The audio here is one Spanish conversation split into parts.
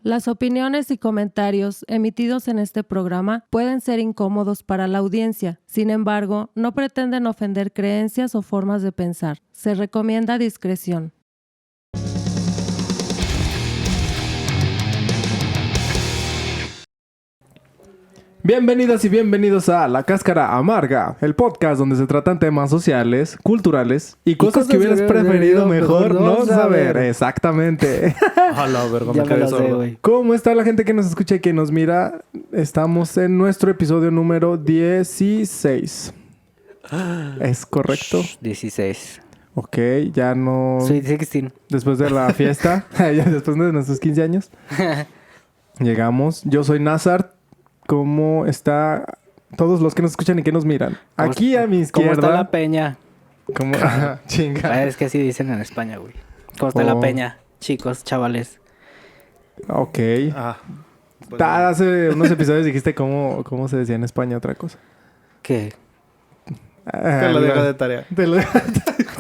Las opiniones y comentarios emitidos en este programa pueden ser incómodos para la audiencia. Sin embargo, no pretenden ofender creencias o formas de pensar. Se recomienda discreción. Bienvenidas y bienvenidos a La Cáscara Amarga, el podcast donde se tratan temas sociales, culturales y cosas que hubieras preferido mejor no saber. Exactamente. Hola, verga, Ya me me quedé lo sé, sordo. güey. ¿Cómo está la gente que nos escucha y que nos mira? Estamos en nuestro episodio número 16. ¿Es correcto? 16. Ok, ya no... Sweet 16. Después de la fiesta, ya después de nuestros 15 años, llegamos. Yo soy Nazar. ¿Cómo está todos los que nos escuchan y que nos miran? ¿Cómo Aquí está- a mi ¿Cómo está la izquierda... peña? ¿Cómo? Ajá, chinga. Es que así dicen en España, güey. ¿Cómo está Oh. la peña? Chicos, chavales. Ok. Ah, pues, Hace unos episodios dijiste cómo se decía en España otra cosa. ¿Qué? te lo dejo de tarea. Te lo-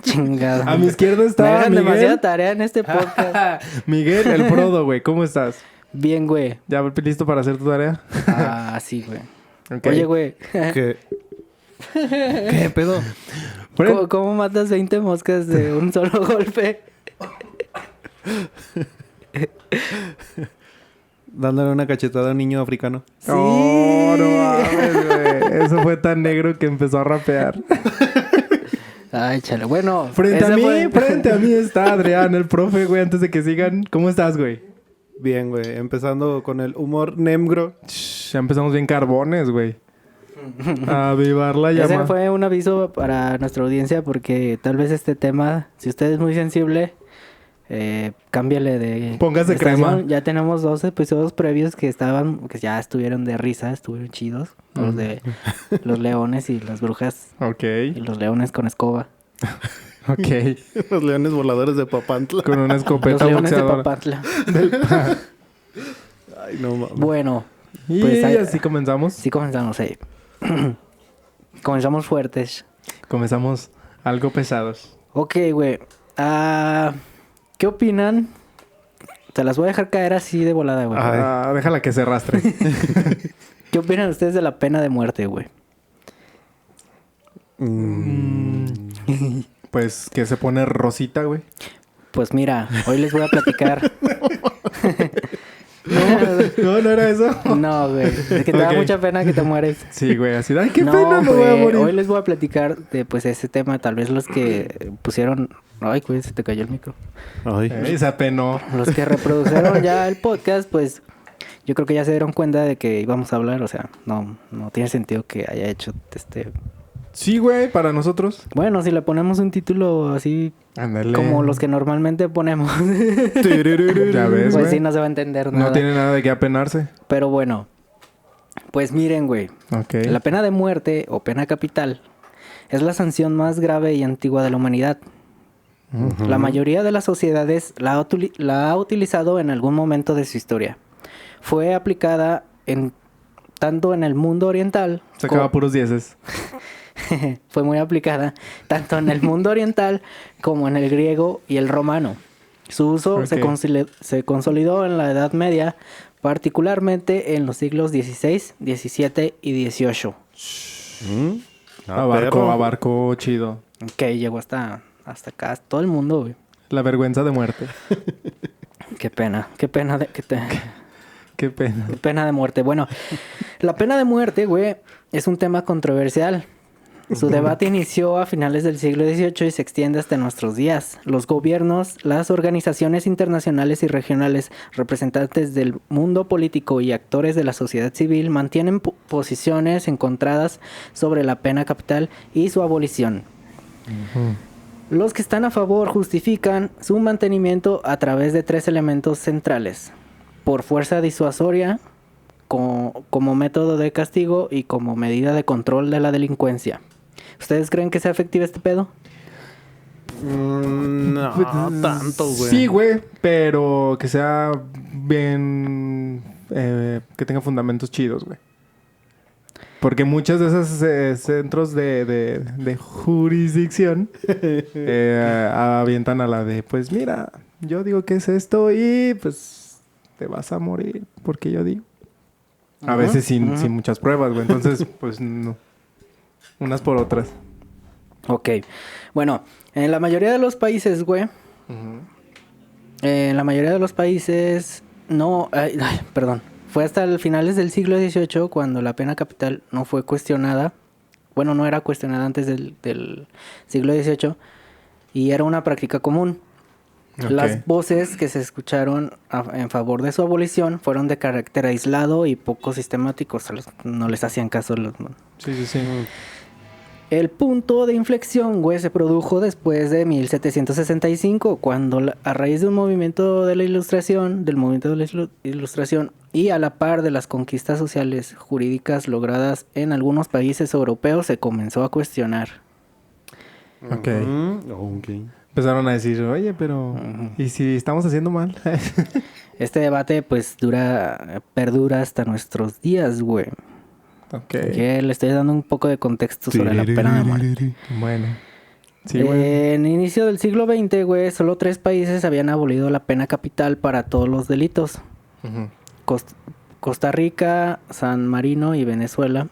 Chingada. A mi izquierda Me está dejan demasiada Miguel. tarea en este podcast. Miguel, el Frodo, güey. ¿Cómo estás? Bien, güey. ¿Ya listo para hacer tu tarea? Ah, sí, güey. Ok. Oye, güey. ¿Qué? ¿Qué pedo? Fren- ¿Cómo matas 20 moscas de un solo golpe? Dándole una cachetada a un niño africano. Sí. Oh, no mames, güey. Eso fue tan negro que empezó a rapear. Ay, chale. Bueno. Frente a ese mí, fue- frente a mí está Adrián, el profe, güey. Antes de que sigan, ¿cómo estás, güey? Bien, güey. Empezando con el humor nemgro. Ya empezamos bien carbones, güey. A avivar la llama. Ese fue un aviso para nuestra audiencia porque tal vez este tema, si usted es muy sensible, cámbiale de... Póngase de estación. crema. Ya tenemos 2 episodios previos que ya estuvieron de risa, estuvieron chidos. Los de los leones y las brujas Ok, y los leones con escoba. ok. Los leones voladores de Papantla. Con una Los escopeta leones de boxeadora. Papantla. Ay, no mames. Bueno, Y Pues ahí- así comenzamos. sí comenzamos ahí. Comenzamos fuertes. Comenzamos algo pesados. Ok, güey. ¿Qué opinan? Te las voy a dejar caer así de volada, güey. Ay. Déjala que se arrastre. ¿Qué opinan ustedes de la pena de muerte, güey? Pues que se pone rosita, güey. Pues mira, hoy les voy a platicar. No, no era eso. No, güey. Es que te da Ok. mucha pena que te mueres. Sí, güey, así de, ay, qué No, pena, me voy a güey. morir. Hoy les voy a platicar de, pues, ese tema. Tal vez los que pusieron... Ay, güey, se te cayó el micro. Ay. Se apenó. Los que reprodujeron ya el podcast, pues... Yo creo que ya se dieron cuenta de que íbamos a hablar. O sea, no tiene sentido que haya hecho este... Sí, güey, para nosotros. Bueno, si le ponemos un título así... Ándale. Como los que normalmente ponemos. Ya ves, Pues güey. sí, no se va a entender nada. No tiene nada de qué apenarse. Pero bueno, pues miren, güey. Ok. La pena de muerte o pena capital es la sanción más grave y antigua de la humanidad. La mayoría de las sociedades la ha utilizado en algún momento de su historia. Fue aplicada tanto en el mundo oriental... Sacaba puros dieces. Fue muy aplicada tanto en el mundo oriental como en el griego y el romano. Su uso Ok. se consolidó en la Edad Media, particularmente en los siglos XVI, XVII y XVIII. Abarcó chido. Que llegó hasta acá, todo el mundo, güey. La vergüenza de muerte. Qué pena Qué pena. qué pena de muerte. Bueno, la pena de muerte, güey, es un tema controversial. Su debate inició a finales del siglo XVIII y se extiende hasta nuestros días. Los gobiernos, las organizaciones internacionales y regionales, representantes del mundo político y actores de la sociedad civil mantienen posiciones encontradas sobre la pena capital y su abolición. Los que están a favor justifican su mantenimiento a través de 3 elementos centrales: por fuerza disuasoria, como método de castigo y como medida de control de la delincuencia. ¿Ustedes creen que sea efectivo este pedo? No, tanto, güey. Sí, güey, pero que sea bien... que tenga fundamentos chidos, güey. Porque muchos de esos centros de jurisdicción avientan a la de, pues mira, yo digo que es esto y pues te vas a morir, porque yo digo. A Ujú, veces sin ujú. muchas pruebas, güey. Entonces, pues no. Unas por otras. Ok. Bueno, en la mayoría de los países, güey. En la mayoría de los países. No. Perdón. Fue hasta el finales del siglo XVIII cuando la pena capital no fue cuestionada. Bueno, no era cuestionada antes del siglo XVIII. Y era una práctica común. Ok. Las voces que se escucharon en favor de su abolición fueron de carácter aislado y poco sistemáticos. No les hacían caso los. Sí, sí, sí. El punto de inflexión, güey, se produjo después de 1765, cuando a raíz de un movimiento de la Ilustración, Ilustración, y a la par de las conquistas sociales jurídicas logradas en algunos países europeos, se comenzó a cuestionar. Ok. Ok. Empezaron a decir, oye, pero... ¿Y si estamos haciendo mal? Este debate, pues, perdura hasta nuestros días, güey. Ok. Que le estoy dando un poco de contexto sobre la pena de muerte. Bueno. Sí, güey. En inicio del siglo XX, güey, solo 3 países habían abolido la pena capital para todos los delitos. Ujú. Costa Rica, San Marino y Venezuela.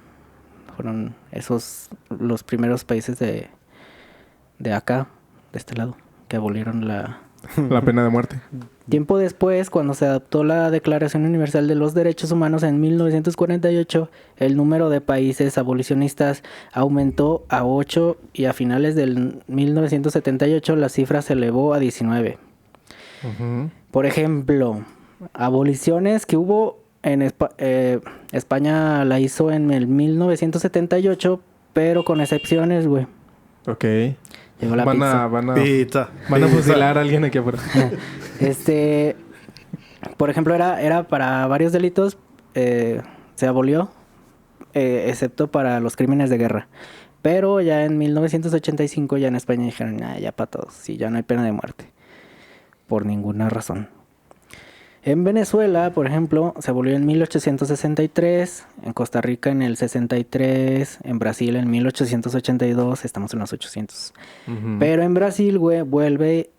Fueron esos los primeros países de acá, de este lado, que abolieron la... La pena de muerte. Tiempo después, cuando se adoptó la Declaración Universal de los Derechos Humanos en 1948, el número de países abolicionistas aumentó a 8 y a finales del 1978 la cifra se elevó a 19. Ujú. Por ejemplo, aboliciones que hubo en España la hizo en el 1978, pero con excepciones, güey. Ok. Llegó la Van pizza. a Pizza. fusilar a alguien aquí afuera. Por ejemplo, era para varios delitos, se abolió, excepto para los crímenes de guerra. Pero ya en 1985 ya en España dijeron, ya para todos, sí, ya no hay pena de muerte. Por ninguna razón. En Venezuela, por ejemplo, se abolió en 1863, en Costa Rica en el 63, en Brasil en 1882, estamos en los 800. Ujú. Pero en Brasil, güey, vuelve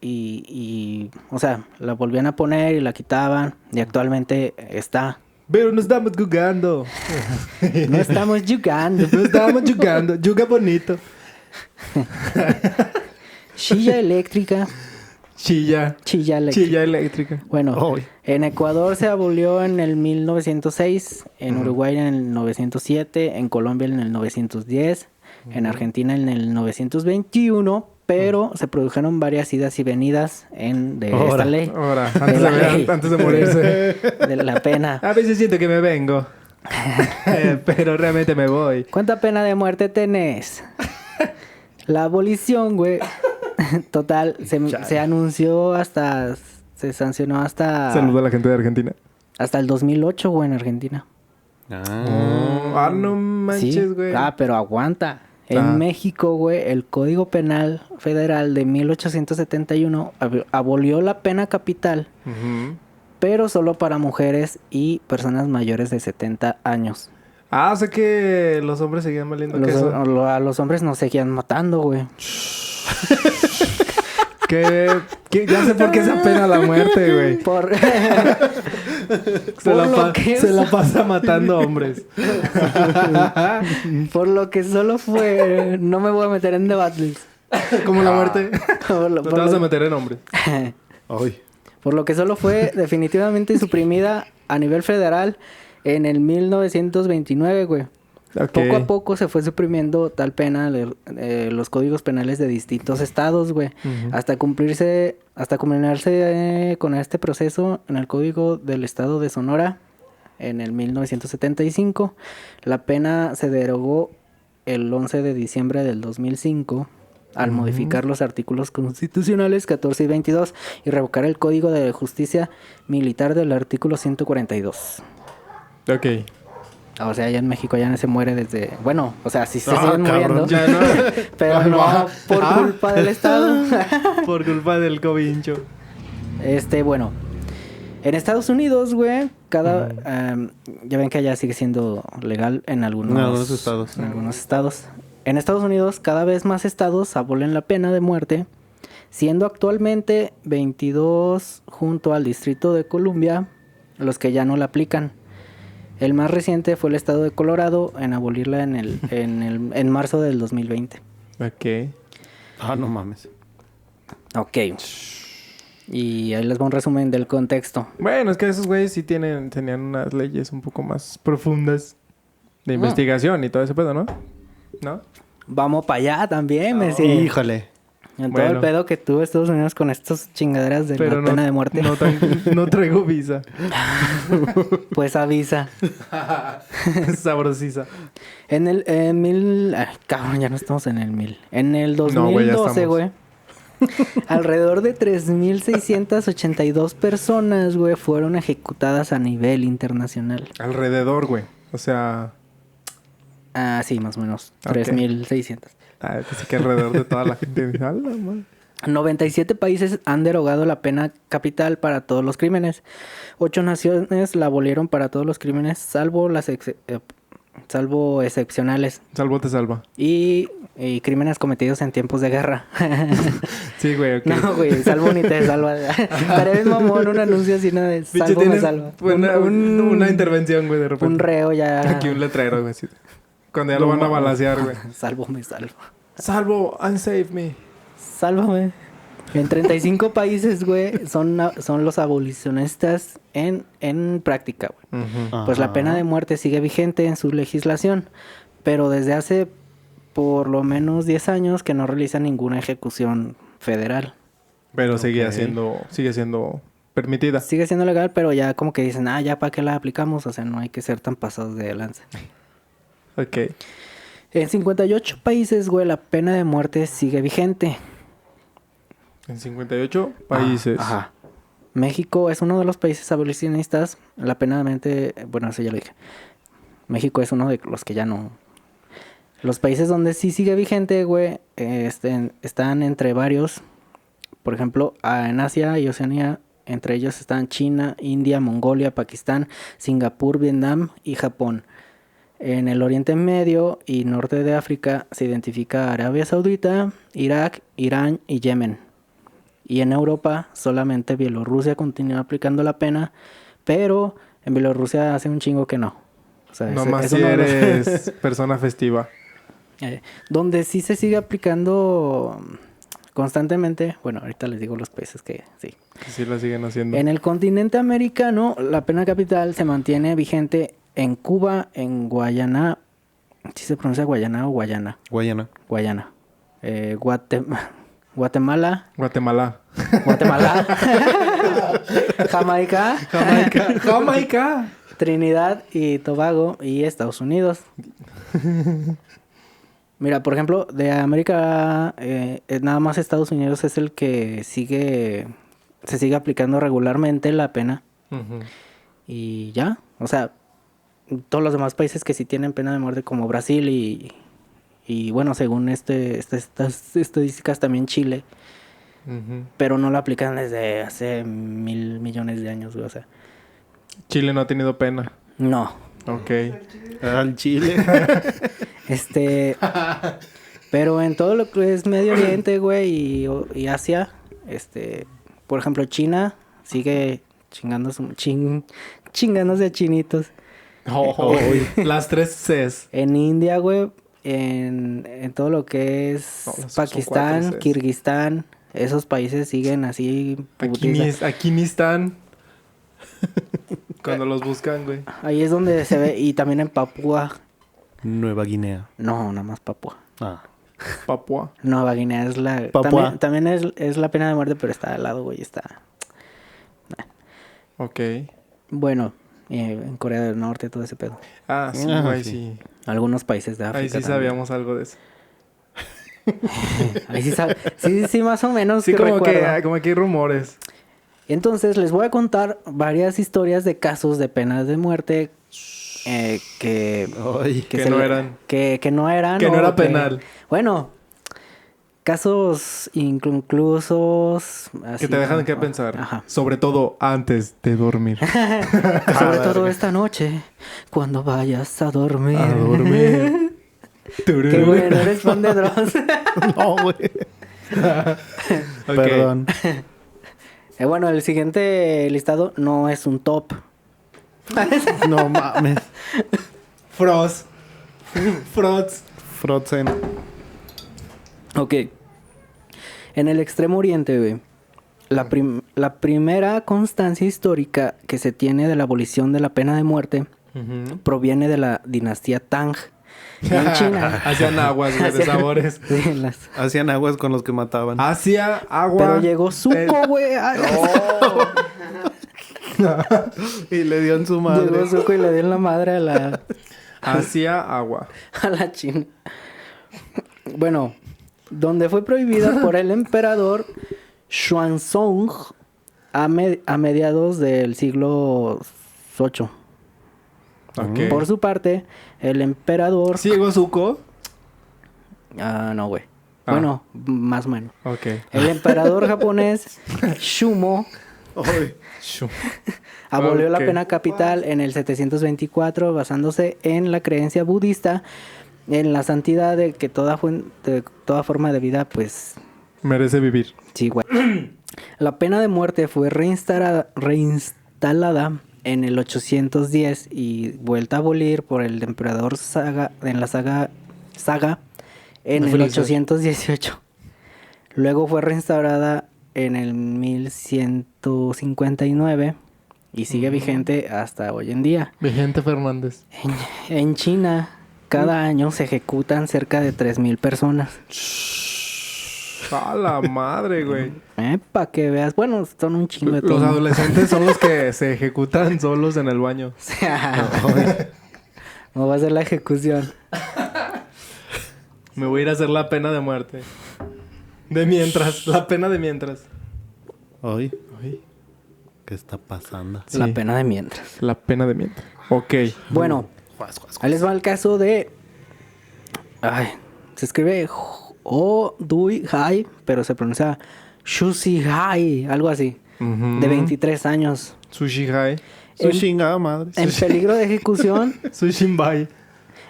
o sea, la volvían a poner y la quitaban y actualmente está. Pero no estamos jugando. No estamos jugando. No estamos jugando. Juga bonito. Chilla eléctrica. Chilla. Chilla eléctrica. Chilla eléctrica. Bueno, Ay. en Ecuador se abolió en el 1906, en Uruguay en el 907, en Colombia en el 910, en Argentina en el 921, pero se produjeron varias idas y venidas de esta Ahora. ley. Ahora, ley. antes de morirse. De la pena. A veces siento que me vengo. Pero realmente me voy. ¿Cuánta pena de muerte tenés? La abolición, güey. Total, se anunció se sancionó Saludo a la gente de Argentina. hasta el 2008, güey, en Argentina. No manches, Sí. güey. Pero aguanta. En Ah. México, güey, el Código Penal Federal de 1871 abolió la pena capital, Ujú. pero solo para mujeres y personas mayores de 70 años. O sea que los hombres seguían valiendo queso. A los hombres nos seguían matando, güey. Que ya sé por qué se apena la muerte, güey. Por... Se Por lo la, que se es- la pasa matando hombres. Por lo que solo fue... No me voy a meter en debates. Como la muerte. Por lo- No te por vas lo- a meter en hombres. Ay. Por lo que solo fue definitivamente suprimida a nivel federal en el 1929, güey. Ok. Poco a poco se fue suprimiendo tal pena los códigos penales de distintos estados, güey. Ujú. Hasta culminarse con este proceso en el Código del Estado de Sonora en el 1975. La pena se derogó el 11 de diciembre del 2005 al modificar los artículos constitucionales 14 y 22 y revocar el Código de Justicia Militar del artículo 142. Ok. O sea, allá en México ya no se muere desde... Bueno, o sea, sí se siguen cabrón, muriendo. Ya no. Pero no por culpa del Estado. Por culpa del covincho. Bueno. En Estados Unidos, güey, ya ven que allá sigue siendo legal en algunos estados. En algunos estados. En Estados Unidos, cada vez más estados abolen la pena de muerte, siendo actualmente 22 junto al Distrito de Columbia, los que ya no la aplican. El más reciente fue el estado de Colorado en abolirla en marzo del 2020. Ok. Ah, no mames. Ok. Y ahí les va un resumen del contexto. Bueno, es que esos güeyes sí tenían unas leyes un poco más profundas de investigación y todo ese pedo, ¿no? ¿No? Vamos para allá también, Messi. Híjole. En todo el Bueno. pedo que tuvo Estados Unidos con estas chingaderas de Pero la pena de muerte. No traigo visa. Pues avisa. Sabrosisa. Cabrón, ya no estamos en el 1000. En el No, güey, ya 2012, estamos. güey. Alrededor de 3,682 personas, güey, fueron ejecutadas a nivel internacional. Alrededor, güey. O sea... Ah, sí, más o menos. Ok. 3,600. Así que alrededor de toda la gente. ¡Hala, madre! 97 países han derogado la pena capital para todos los crímenes. 8 naciones la abolieron para todos los crímenes, salvo excepcionales. Salvo te salva. Y crímenes cometidos en tiempos de guerra. Sí, güey, ok. No, güey, salvo ni te salva. Estaría bien mamón un anuncio así, ¿no? De Pinche, salvo me tienes salva. una intervención, güey, de repente. Un reo ya. Aquí un letrero, güey. Así. Cuando ya lo van a balacear, güey. Salvo me salva. Salvo, unsave me. Sálvame. En 35 países, güey, son los abolicionistas en práctica, güey. Pues la pena de muerte sigue vigente en su legislación, pero desde hace por lo menos 10 años que no realiza ninguna ejecución federal. Pero Ok. sigue siendo permitida. Sigue siendo legal, pero ya como que dicen, ya para qué la aplicamos, o sea, no hay que ser tan pasados de lanza. Ok. En 58 países, güey, la pena de muerte sigue vigente. En 58 países. Ajá. México es uno de los países abolicionistas. La pena de muerte, bueno, eso ya lo dije. México es uno de los que ya no. Los países donde sí sigue vigente, güey, están entre varios. Por ejemplo, en Asia y Oceanía, entre ellos están China, India, Mongolia, Pakistán, Singapur, Vietnam y Japón. En el Oriente Medio y Norte de África se identifica Arabia Saudita, Irak, Irán y Yemen. Y en Europa solamente Bielorrusia continúa aplicando la pena, pero en Bielorrusia hace un chingo que no. O sea, Nomás es si uno de los- eres persona festiva. donde sí se sigue aplicando constantemente, bueno, ahorita les digo los países que sí. Que sí la siguen haciendo. En el continente americano, la pena capital se mantiene vigente en Cuba, en Guayana. ¿Sí se pronuncia Guayana o Guayana? Guayana. Guayana. Guatemala. Guatemala. Guatemala. Jamaica. Jamaica. Trinidad y Tobago y Estados Unidos. Mira, por ejemplo, de América, nada más Estados Unidos es el que se sigue aplicando regularmente la pena. Ujú. Y ya, o sea, todos los demás países que sí tienen pena de muerte como Brasil y bueno, según estas estadísticas también Chile, Ujú. pero no la aplican desde hace 1,000 millones de años, güey, o sea, Chile no ha tenido pena. no. Ok. Al Chile. Pero en todo lo que es Medio Oriente, güey, y Asia, por ejemplo, China sigue chingándose a chinitos. Las 3 Cs. En India, güey, en todo lo que es No, son Pakistán, 4 Cs. Kirguistán, esos países siguen así. putiza. Aquí ni están. Cuando los buscan, güey. Ahí es donde se ve, y también en Papúa. Nueva Guinea. No, nada más Papúa. Ah. Papua. Nueva Guinea es la... Papúa. También es la pena de muerte, pero está al lado, güey, está... Ok. Bueno, en Corea del Norte, todo ese pedo. Ah, sí, Ah, güey, sí. sí. Algunos países de África Ahí sí también. sabíamos algo de eso. Ahí sí, sí, más o menos. Sí, que como recuerdo. que hay rumores. Entonces, les voy a contar varias historias de casos de penas de muerte que Ay. Que se no le- eran. Que no eran. Que no o era penal. Bueno, casos inconclusos. Que te dejan que pensar. Ajá. Sobre todo antes de dormir. Sobre todo esta noche, cuando vayas a dormir. A dormir. Qué bueno, eres fan de Dross. No, güey. Ok. Perdón. Bueno, el siguiente listado no es un top. No mames. Frost. Frost. Frozen. Ok. En el Extremo Oriente, güey, la primera constancia histórica que se tiene de la abolición de la pena de muerte proviene de la dinastía Tang en China. Hacían aguas, güey, de sabores. Sí, las- Hacían aguas con los que mataban. Hacía agua. Pero llegó Zuko, güey. Y le dio en su madre. Llegó Zuko y le dio en la madre Hacía agua. a la China. Bueno, donde fue prohibida por el emperador Xuanzong a mediados del siglo VIII. Ok. Por su parte, el emperador... ¿Sí llegó Zuko? Ah, no, güey. Ah. Bueno, más o menos. Ok. El emperador japonés Shumo Ay, abolió la Ok. pena capital en el 724 basándose en la creencia budista en la santidad de que toda forma de vida, pues, Merece vivir. sí, güey. La pena de muerte fue reinstalada en el 810 y vuelta a abolir por el emperador Saga en la saga en No el fue la 818. Luego fue restaurada en el 1159 y sigue vigente hasta hoy en día. Vicente Fernández. En China, cada año se ejecutan cerca de 3,000 personas. A la madre, güey. Para que veas, bueno, son un chingo de Los todo. adolescentes son los que se ejecutan solos en el baño. No va a ser la ejecución. Me voy a ir a hacer la pena de muerte. De mientras. La pena de mientras. ay, Ay. ¿qué está pasando? Sí. La pena de mientras. La pena de mientras. Ok. Bueno, ahí les va el caso de... Ay, se escribe Dui Hai, pero se pronuncia Shusi Hai, algo así. Ujú. De 23 años. Sushi Hai. Su En- chingada madre. En peligro de ejecución. Sushi Bai.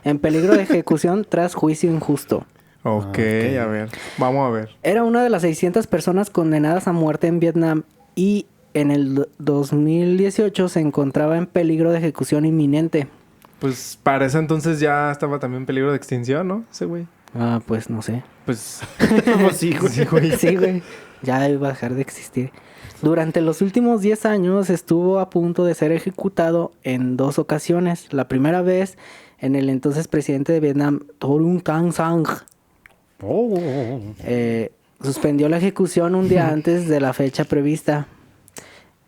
En peligro de ejecución tras juicio injusto. Ok, ok. a ver. Vamos a ver. Era una de las 600 personas condenadas a muerte en Vietnam y en el 2018 se encontraba en peligro de ejecución inminente. Pues para ese entonces ya estaba también en peligro de extinción, ¿no? Ese güey. Ah, pues no sé. Pues Pues sí, güey. sí, güey. Sí, güey. Ya iba a dejar de existir. Durante los últimos 10 años estuvo a punto de ser ejecutado en 2 ocasiones. La primera vez en el entonces presidente de Vietnam, Thorung Tan Sang. Oh. Suspendió la ejecución un día antes de la fecha prevista,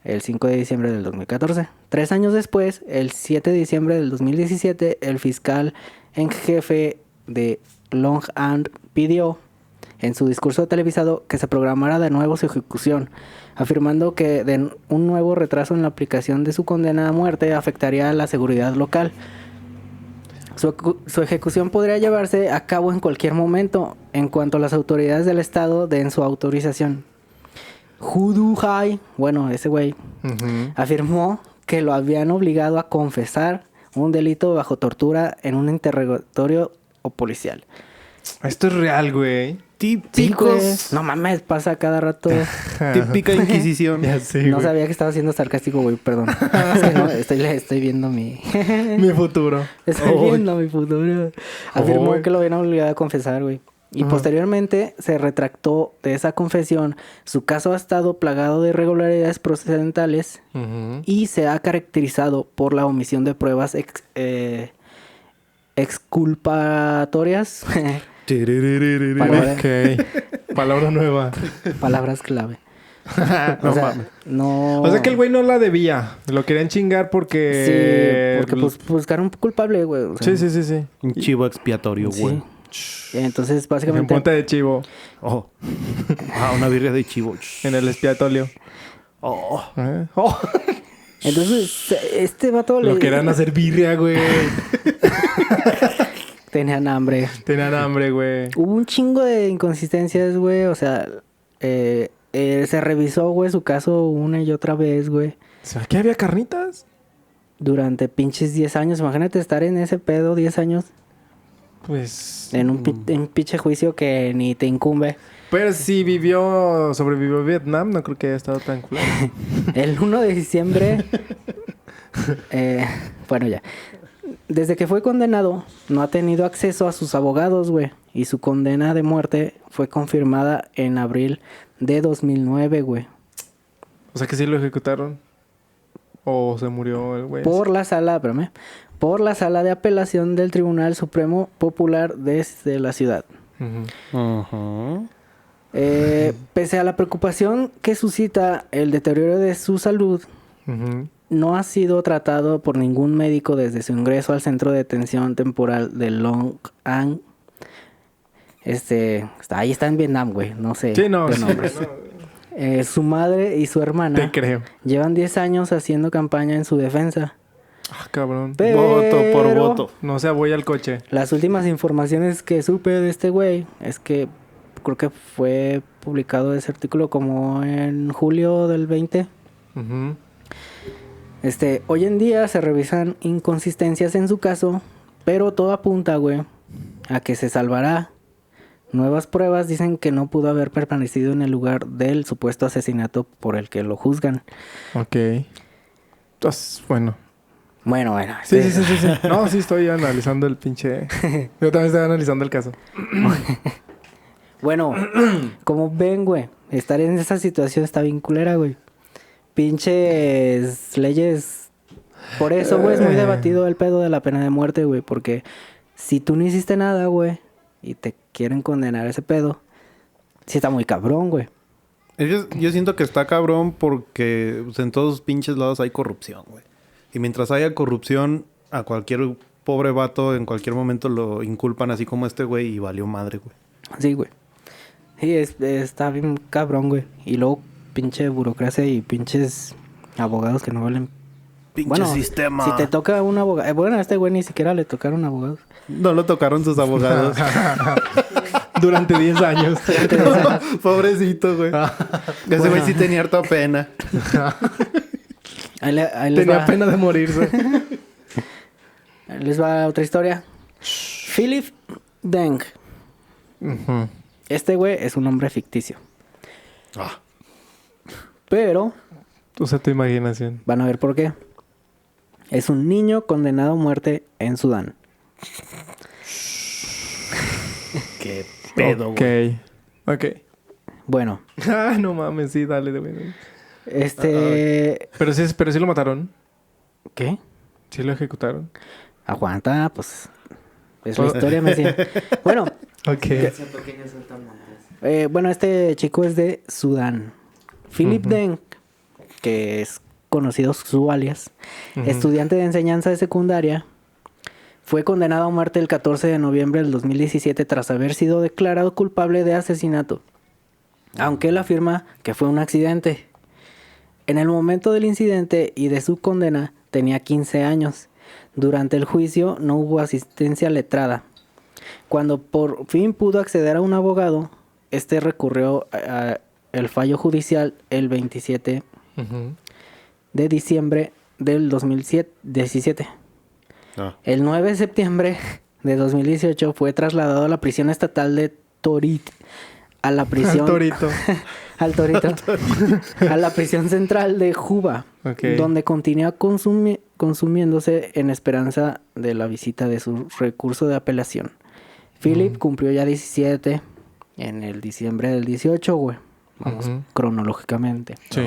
el 5 de diciembre del 2014. 3 años después, el 7 de diciembre del 2017, el fiscal en jefe de Long An pidió en su discurso televisado que se programara de nuevo su ejecución, afirmando que un nuevo retraso en la aplicación de su condena a muerte afectaría a la seguridad local. Su ejecución podría llevarse a cabo en cualquier momento, en cuanto las autoridades del estado den su autorización. Hu Du Hai, bueno, ese güey, Ujú. afirmó que lo habían obligado a confesar un delito bajo tortura en un interrogatorio o policial. Esto es real, güey. Sí, güey. Típicos. No mames, pasa cada rato. Típica inquisición. Ya sé, No güey. sabía que estaba siendo sarcástico, güey, perdón. Es que no, estoy viendo mi... Mi futuro. Estoy Uy. viendo mi futuro. Afirmó Uy. que lo habían obligado a confesar, güey. Y Ajá. posteriormente se retractó de esa confesión. Su caso ha estado plagado de irregularidades procedentales Ujú. y se ha caracterizado por la omisión de pruebas exculpatorias. Palabra- Ok. Palabra nueva. Palabras clave. No O sea, mames. no... O sea que el güey no la debía. Lo querían chingar porque... Sí, porque pues buscaron un culpable, güey. o sea, Sí, sí, sí, sí. Un chivo expiatorio, sí. güey. Entonces, En básicamente... punta de chivo. Oh. Ah, una birria de chivo. En el expiatorio. Oh. Oh. Entonces, este vato Lo querían hacer birria, güey. Tenían hambre. Tenían hambre, güey. Hubo un chingo de inconsistencias, güey. O sea, se revisó, güey, su caso una y otra vez, güey. O sea, ¿aquí había carnitas? Durante pinches 10 años. Imagínate estar en ese pedo 10 años. Pues... En un pinche juicio que ni te incumbe. Pero si sobrevivió Vietnam, no creo que haya estado tan culero. El 1 de diciembre Bueno, ya. Desde que fue condenado, no ha tenido acceso a sus abogados, güey. Y su condena de muerte fue confirmada en abril de 2009, güey. O sea que sí lo ejecutaron. O se murió el güey. Por la sala de apelación del Tribunal Supremo Popular desde la ciudad. Ujú. Pese a la preocupación que suscita el deterioro de su salud, Ujú. no ha sido tratado por ningún médico desde su ingreso al centro de detención temporal de Long An. Ahí está en Vietnam, güey. No sé. Sí, no. de Sí, nombres. Su madre y su hermana te creo. llevan 10 años haciendo campaña en su defensa. Ah, cabrón. Voto por Pero voto. No se voy al coche. las últimas informaciones que supe de este güey es que creo que fue publicado ese artículo como en julio del 20. Ujú. Hoy en día se revisan inconsistencias en su caso, pero todo apunta, güey, a que se salvará. Nuevas pruebas dicen que no pudo haber permanecido en el lugar del supuesto asesinato por el que lo juzgan. Ok. Entonces, bueno. Bueno. Sí. No, sí estoy analizando el pinche... Yo también estoy analizando el caso. Bueno, como ven, güey, estar en esa situación está bien culera, güey. Pinches leyes. Por eso, güey, es muy debatido el pedo de la pena de muerte, güey. Porque si tú no hiciste nada, güey, y te quieren condenar ese pedo, sí está muy cabrón, güey. Yo siento que está cabrón porque pues, en todos pinches lados hay corrupción, güey. Y mientras haya corrupción, a cualquier pobre vato en cualquier momento lo inculpan así como este güey y valió madre, güey. Sí, güey. Sí, está bien cabrón, güey. Y luego pinche burocracia y pinches abogados que no valen. Pinche sistema. Si te toca un abogado... Bueno, a este güey ni siquiera le tocaron abogados. No lo tocaron sus abogados. Durante 10 años. Pobrecito, güey. Ese güey sí tenía harta pena. Ahí les Tenía va. pena de morirse. Ahí les va otra historia. Philip Deng. Ujú. Este güey es un hombre ficticio. Pero Usa tu imaginación. van a ver por qué. Es un niño condenado a muerte en Sudán. Qué pedo, Ok. güey. Ok. Bueno, Ah, no mames, sí, dale, güey. Pero sí lo mataron. ¿Qué? Sí lo ejecutaron. Aguanta, pues... Es la historia, me decía. Bueno, Ok. bueno, este chico es de Sudán. Philip Deng, que es conocido su alias, estudiante de enseñanza de secundaria, fue condenado a muerte el 14 de noviembre del 2017 tras haber sido declarado culpable de asesinato. Aunque él afirma que fue un accidente. En el momento del incidente y de su condena tenía 15 años. Durante el juicio no hubo asistencia letrada. Cuando por fin pudo acceder a un abogado, este recurrió al fallo judicial el 27 Ujú. de diciembre del 2017. El 9 de septiembre de 2018 fue trasladado a la prisión estatal de Torit. A la prisión... Torito. Al Torito. A la prisión central de Juba. Ok. Donde continúa consumiéndose en esperanza de la visita de su recurso de apelación. Philip cumplió ya 17 en el diciembre del 18, güey. Vamos cronológicamente. Sí.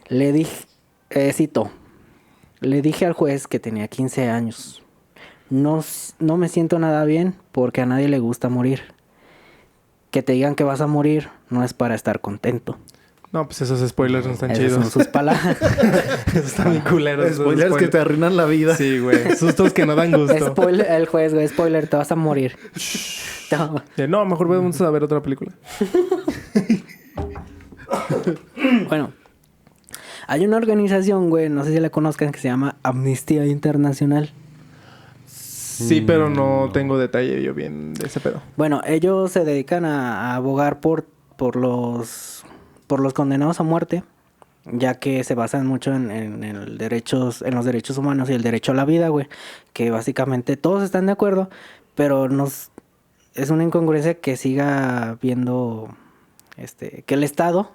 Le dije, cito, le dije al juez que tenía 15 años. No me siento nada bien porque a nadie le gusta morir. Que te digan que vas a morir no es para estar contento. No, pues esos spoilers no están Esas chidos. son sus palabras. Esos están bien culeros. esos Spoilers que te arruinan la vida. Sí, güey. Sustos que no dan gusto. Spoiler, el juez, güey, spoiler, te vas a morir. No. No, mejor vamos a ver otra película. Bueno, hay una organización, güey, no sé si la conozcan, que se llama Amnistía Internacional. Sí, pero no tengo detalle yo bien de ese pedo. Bueno, ellos se dedican a abogar por los condenados a muerte, ya que se basan mucho en los derechos humanos y el derecho a la vida, güey. Que básicamente todos están de acuerdo, pero es una incongruencia que siga viendo, que el Estado,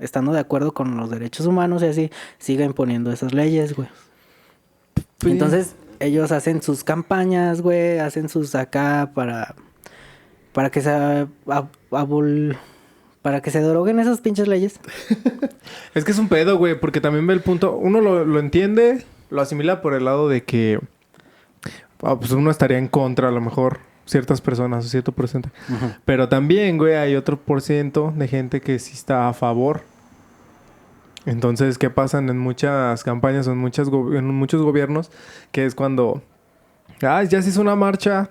estando de acuerdo con los derechos humanos y así, siga imponiendo esas leyes, güey. Entonces, ellos hacen sus campañas, güey, hacen sus acá para que se para que se deroguen esas pinches leyes. Es que es un pedo, güey, porque también ve el punto... Uno lo entiende, lo asimila por el lado de que... pues uno estaría en contra, a lo mejor, ciertas personas o cierto porcentaje. Ujú. Pero también, güey, hay otro % de gente que sí está a favor. Entonces, ¿qué pasan en muchas campañas o en muchos gobiernos? Que es cuando... ya se hizo una marcha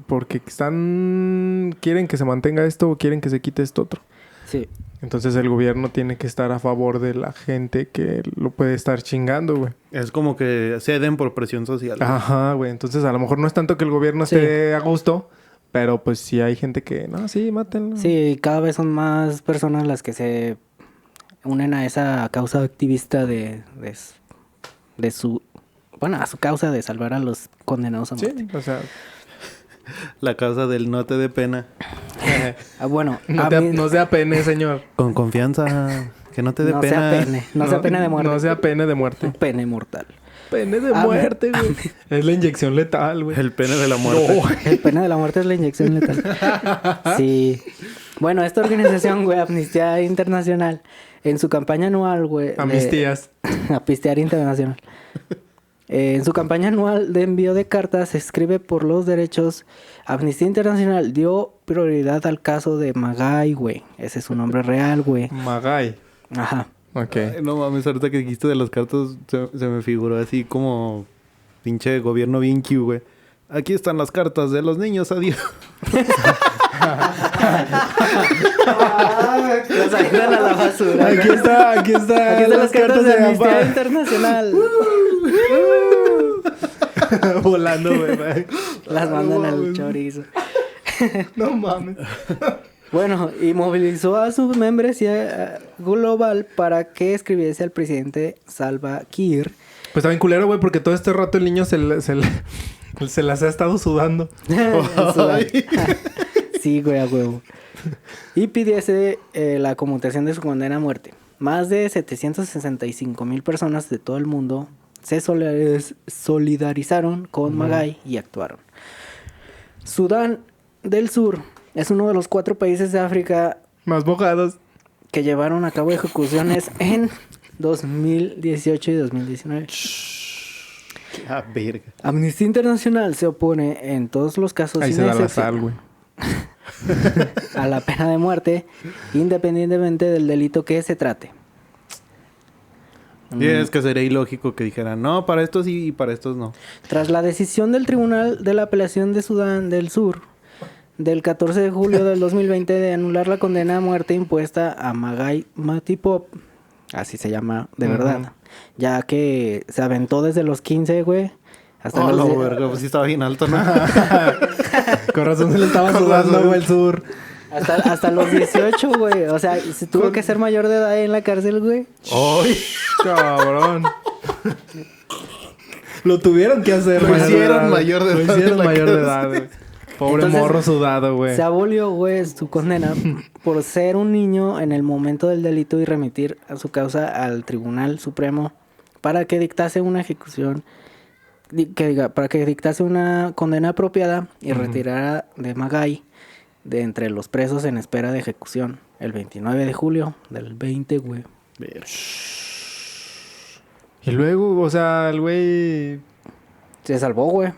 porque quieren que se mantenga esto o quieren que se quite esto otro. Sí. Entonces el gobierno tiene que estar a favor de la gente que lo puede estar chingando, güey. Es como que ceden por presión social. güey. Ajá, güey. Entonces a lo mejor no es tanto que el gobierno Sí. esté a gusto, pero pues sí hay gente que... No, sí, mátenlo. Sí, cada vez son más personas las que se unen a esa causa activista de su... Bueno, a su causa de salvar a los condenados a muerte. Sí, o sea... La causa del no te dé pena. Bueno, no sea pene, señor. Con confianza. Que no te dé no pena. sea pene. No sea pena de muerte. No sea pene de muerte. Un pene mortal. Pene de muerte, güey. Es la inyección letal, güey. El pene de la muerte. No. El pene de la muerte es la inyección letal. Sí. Bueno, esta organización, güey, Amnistía Internacional, en su campaña anual, güey... Amnistías. Amnistía Internacional. En su campaña anual de envío de cartas, se escribe por los derechos. Amnistía Internacional dio prioridad al caso de Magai, güey. Ese es su nombre real, güey. Magay. Ajá. Ok. Ay, no mames, ahorita que dijiste de las cartas, se me figuró así como pinche gobierno bien Q, güey. Aquí están las cartas de los niños, adiós. Los avientan a la basura. Aquí está Aquí están las cartas de Amnistía papá. Internacional. Volando, güey. Las mandan al chorizo. No mames. Bueno, y movilizó a su membresía global para que escribiese al presidente Salva Kiir. Pues está bien culero, güey, porque todo este rato el niño se las ha estado sudando. Sí, güey, a huevo. Y pidiese la conmutación de su condena a muerte. Más de 765,000 personas de todo el mundo se solidarizaron con Magai y actuaron. Sudán del Sur es uno de los 4 países de África Más mojados. que llevaron a cabo ejecuciones en 2018 y 2019. Ah, verga. Amnistía Internacional se opone en todos los casos Ahí sin se da la excepción sal, güey. a la pena de muerte, independientemente del delito que se trate. Y es que sería ilógico que dijeran, no, para estos sí y para estos no. Tras la decisión del Tribunal de la Apelación de Sudán del Sur del 14 de julio del 2020 de anular la condena a muerte impuesta a Magai Matipop, así se llama de verdad, ya que se aventó desde los 15, güey, hasta Oh, los la verga, pues sí estaba bien alto, ¿no? Con razón se le estaba Con sudando, razón. güey, el sur. hasta los 18, güey. O sea, se tuvo que ser mayor de edad en la cárcel, güey. ¡Ay! Cabrón. Lo tuvieron que hacer. Lo hicieron mayor de Lo edad hicieron en la mayor de cárcel. edad, güey. Pobre Entonces, morro sudado, güey. Se abolió, güey, su condena por ser un niño en el momento del delito y remitir a su causa al Tribunal Supremo para que dictase una ejecución, para que dictase una condena apropiada y retirara de Magai de entre los presos en espera de ejecución el 29 de julio del 20, güey. Y luego, o sea, el güey... Se salvó, güey.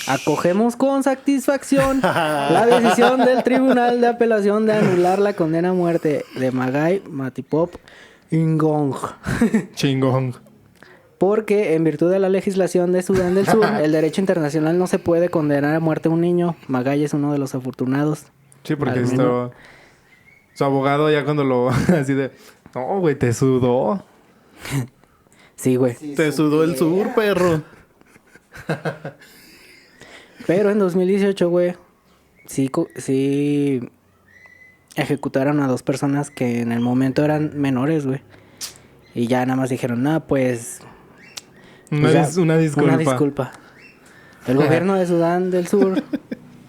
Acogemos con satisfacción la decisión del Tribunal de Apelación de anular la condena a muerte de Magai Matipop Ngong. Chingón. Porque en virtud de la legislación de Sudán del Sur, el derecho internacional no se puede condenar a muerte a un niño. Magai es uno de los afortunados. Sí, porque Al esto... Su abogado ya cuando lo... Así de... No, güey, te sudó. Sí, güey. Te sudó el sur, perro. Pero en 2018, güey, sí ejecutaron a 2 personas que en el momento eran menores, güey. Y ya nada más dijeron, no, pues... Una disculpa. Una disculpa. El gobierno de Sudán del Sur,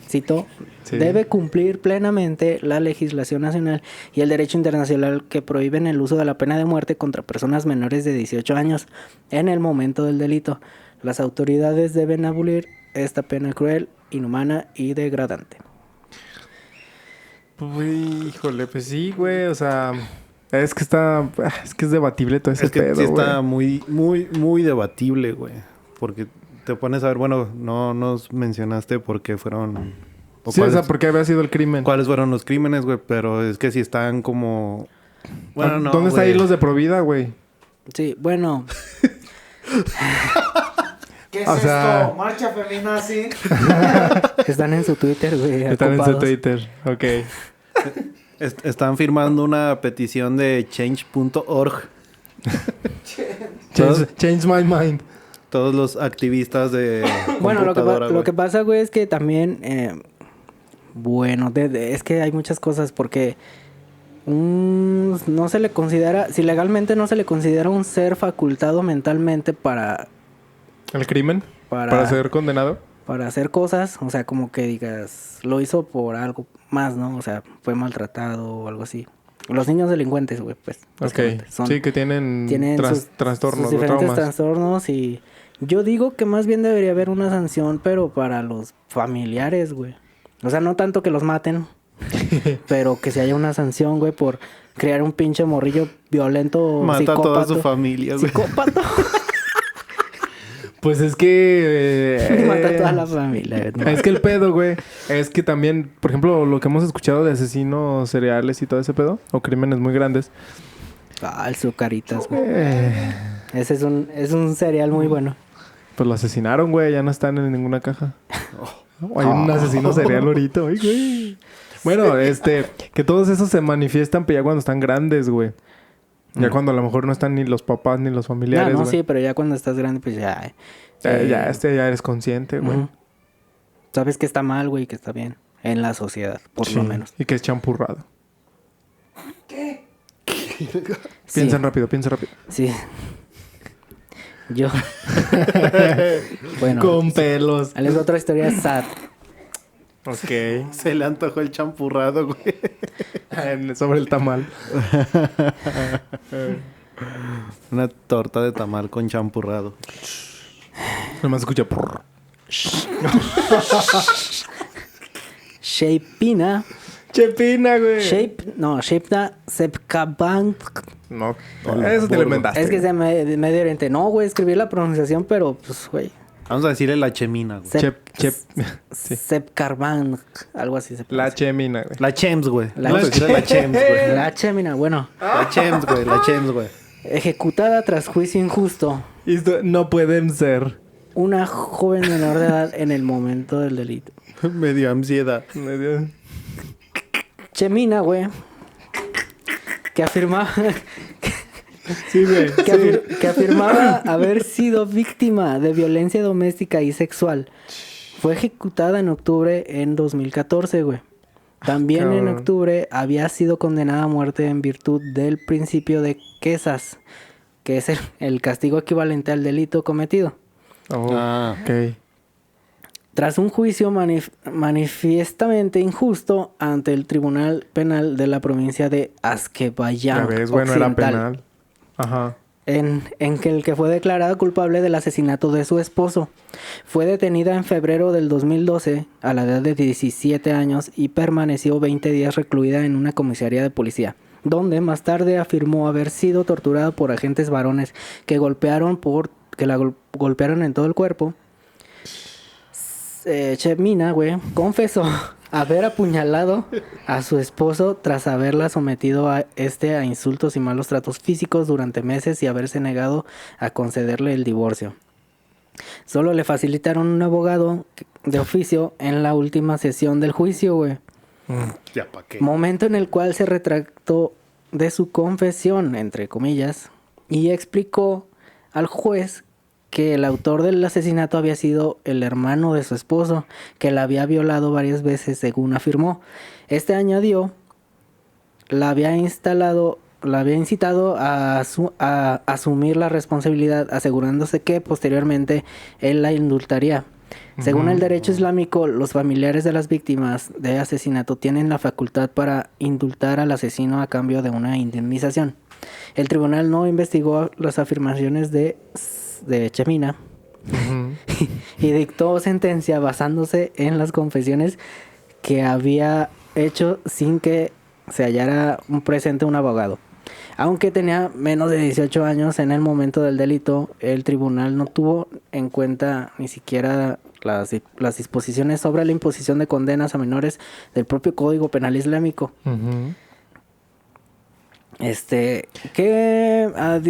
cito, Sí. debe cumplir plenamente la legislación nacional y el derecho internacional que prohíben el uso de la pena de muerte contra personas menores de 18 años en el momento del delito. Las autoridades deben abolir esta pena cruel, inhumana y degradante. Uy, híjole, pues sí, güey. O sea, es que es debatible todo ese Es que pedo, sí está güey. muy debatible, güey. Porque te pones a ver, bueno, no nos mencionaste por qué fueron... Sí, o sea, porque había sido el crimen. ¿Cuáles fueron los crímenes, güey? Pero es que si están como... Bueno, no, ¿Dónde están ahí los de Provida, güey? Sí, bueno. ¿Qué es O sea- esto? ¿Marcha feminazi? Están en su Twitter, güey. Están en su ocupados. Twitter. Ok. Están firmando una petición de change.org. Change my mind. Todos los activistas de Bueno, computadora, lo güey. que pasa, güey, es que también... bueno, es que hay muchas cosas porque... no se le considera... Si legalmente no se le considera un ser facultado mentalmente para ¿El crimen? ¿Para ser condenado? para hacer cosas, o sea, como que digas, lo hizo por algo más, ¿no? O sea, fue maltratado o algo así. Los niños delincuentes, güey, pues. Ok. básicamente, Sí, que tienen, tienen trastornos sus o diferentes traumas. trastornos y yo digo que más bien debería haber una sanción, pero para los familiares, güey. O sea, no tanto que los maten, pero que se haya una sanción, güey, por crear un pinche morrillo violento, Mata a toda su psicópata. familia, güey. Psicópata. Pues es que... Y mata a toda la familia. ¿no? Es que el pedo, güey, es que también, por ejemplo, lo que hemos escuchado de asesinos seriales y todo ese pedo, o crímenes muy grandes. Ah, el Zucaritas, güey. eh, Ese es un cereal muy bueno. pues lo asesinaron, güey, ya no están en ninguna caja. Hay un asesino serial ahorita, ay, güey. Bueno, que todos esos se manifiestan pero ya cuando están grandes, güey. Ya cuando a lo mejor no están ni los papás ni los familiares, No, güey. sí, pero ya cuando estás grande, pues ya... Ya eres consciente, güey. ujú. Sabes que está mal, güey, y que está bien. En la sociedad, por Sí, lo menos. Y que es champurrado. ¿Qué? Piensa rápido. Sí. Yo... bueno, Con pelos. ahí les doy otra historia sad. Ok. Se le antojó el champurrado, güey. Sobre el tamal. Una torta de tamal con champurrado. Nomás escucha... prrr. Shapina... Chepina, güey. Shapna Sepkabank. No. Eso te lo inventaste. Es que se me de Medio Oriente. No, güey, escribí la pronunciación, pero pues, güey. Vamos a decirle la chemina, güey. Sí. Sepkarbank. Algo así se La pronuncia. chemina, güey. La chems, güey. La Vamos a decirle la chems, güey. La Chemina, bueno. La chems, güey. La chems, güey. Ejecutada tras juicio injusto. Esto no pueden ser. Una joven menor de edad en el momento del delito. Me dio ansiedad. Chemina, güey. Que afirmaba... Sí, güey. que afirmaba haber sido víctima de violencia doméstica y sexual. Fue ejecutada en octubre en 2014, güey. También en Cabrón. octubre había sido condenada a muerte en virtud del principio de Quesas, que es el castigo equivalente al delito cometido. Oh, Ah. ok. Tras un juicio manifiestamente injusto ante el Tribunal Penal de la provincia de Azerbaiyán Ya ves, güey, no era Occidental. penal. Ajá. En que el que fue declarado culpable del asesinato de su esposo. Fue detenida en febrero del 2012 a la edad de 17 años y permaneció 20 días recluida en una comisaría de policía, donde más tarde afirmó haber sido torturada por agentes varones que la golpearon en todo el cuerpo. Chemina, güey, confesó haber apuñalado a su esposo tras haberla sometido a insultos y malos tratos físicos durante meses y haberse negado a concederle el divorcio. Solo le facilitaron un abogado de oficio en la última sesión del juicio, güey. Ya, ¿pa' qué? Momento en el cual se retractó de su confesión, entre comillas, y explicó al juez que el autor del asesinato había sido el hermano de su esposo, que la había violado varias veces, según afirmó. Este añadió, la había incitado a asumir la responsabilidad, asegurándose que posteriormente él la indultaría. Según el derecho islámico, los familiares de las víctimas de asesinato tienen la facultad para indultar al asesino a cambio de una indemnización. El tribunal no investigó las afirmaciones de Chemina, Ujú. y dictó sentencia basándose en las confesiones que había hecho sin que se hallara presente un abogado. Aunque tenía menos de 18 años en el momento del delito, el tribunal no tuvo en cuenta ni siquiera las disposiciones sobre la imposición de condenas a menores del propio Código Penal Islámico. Ujú. Que a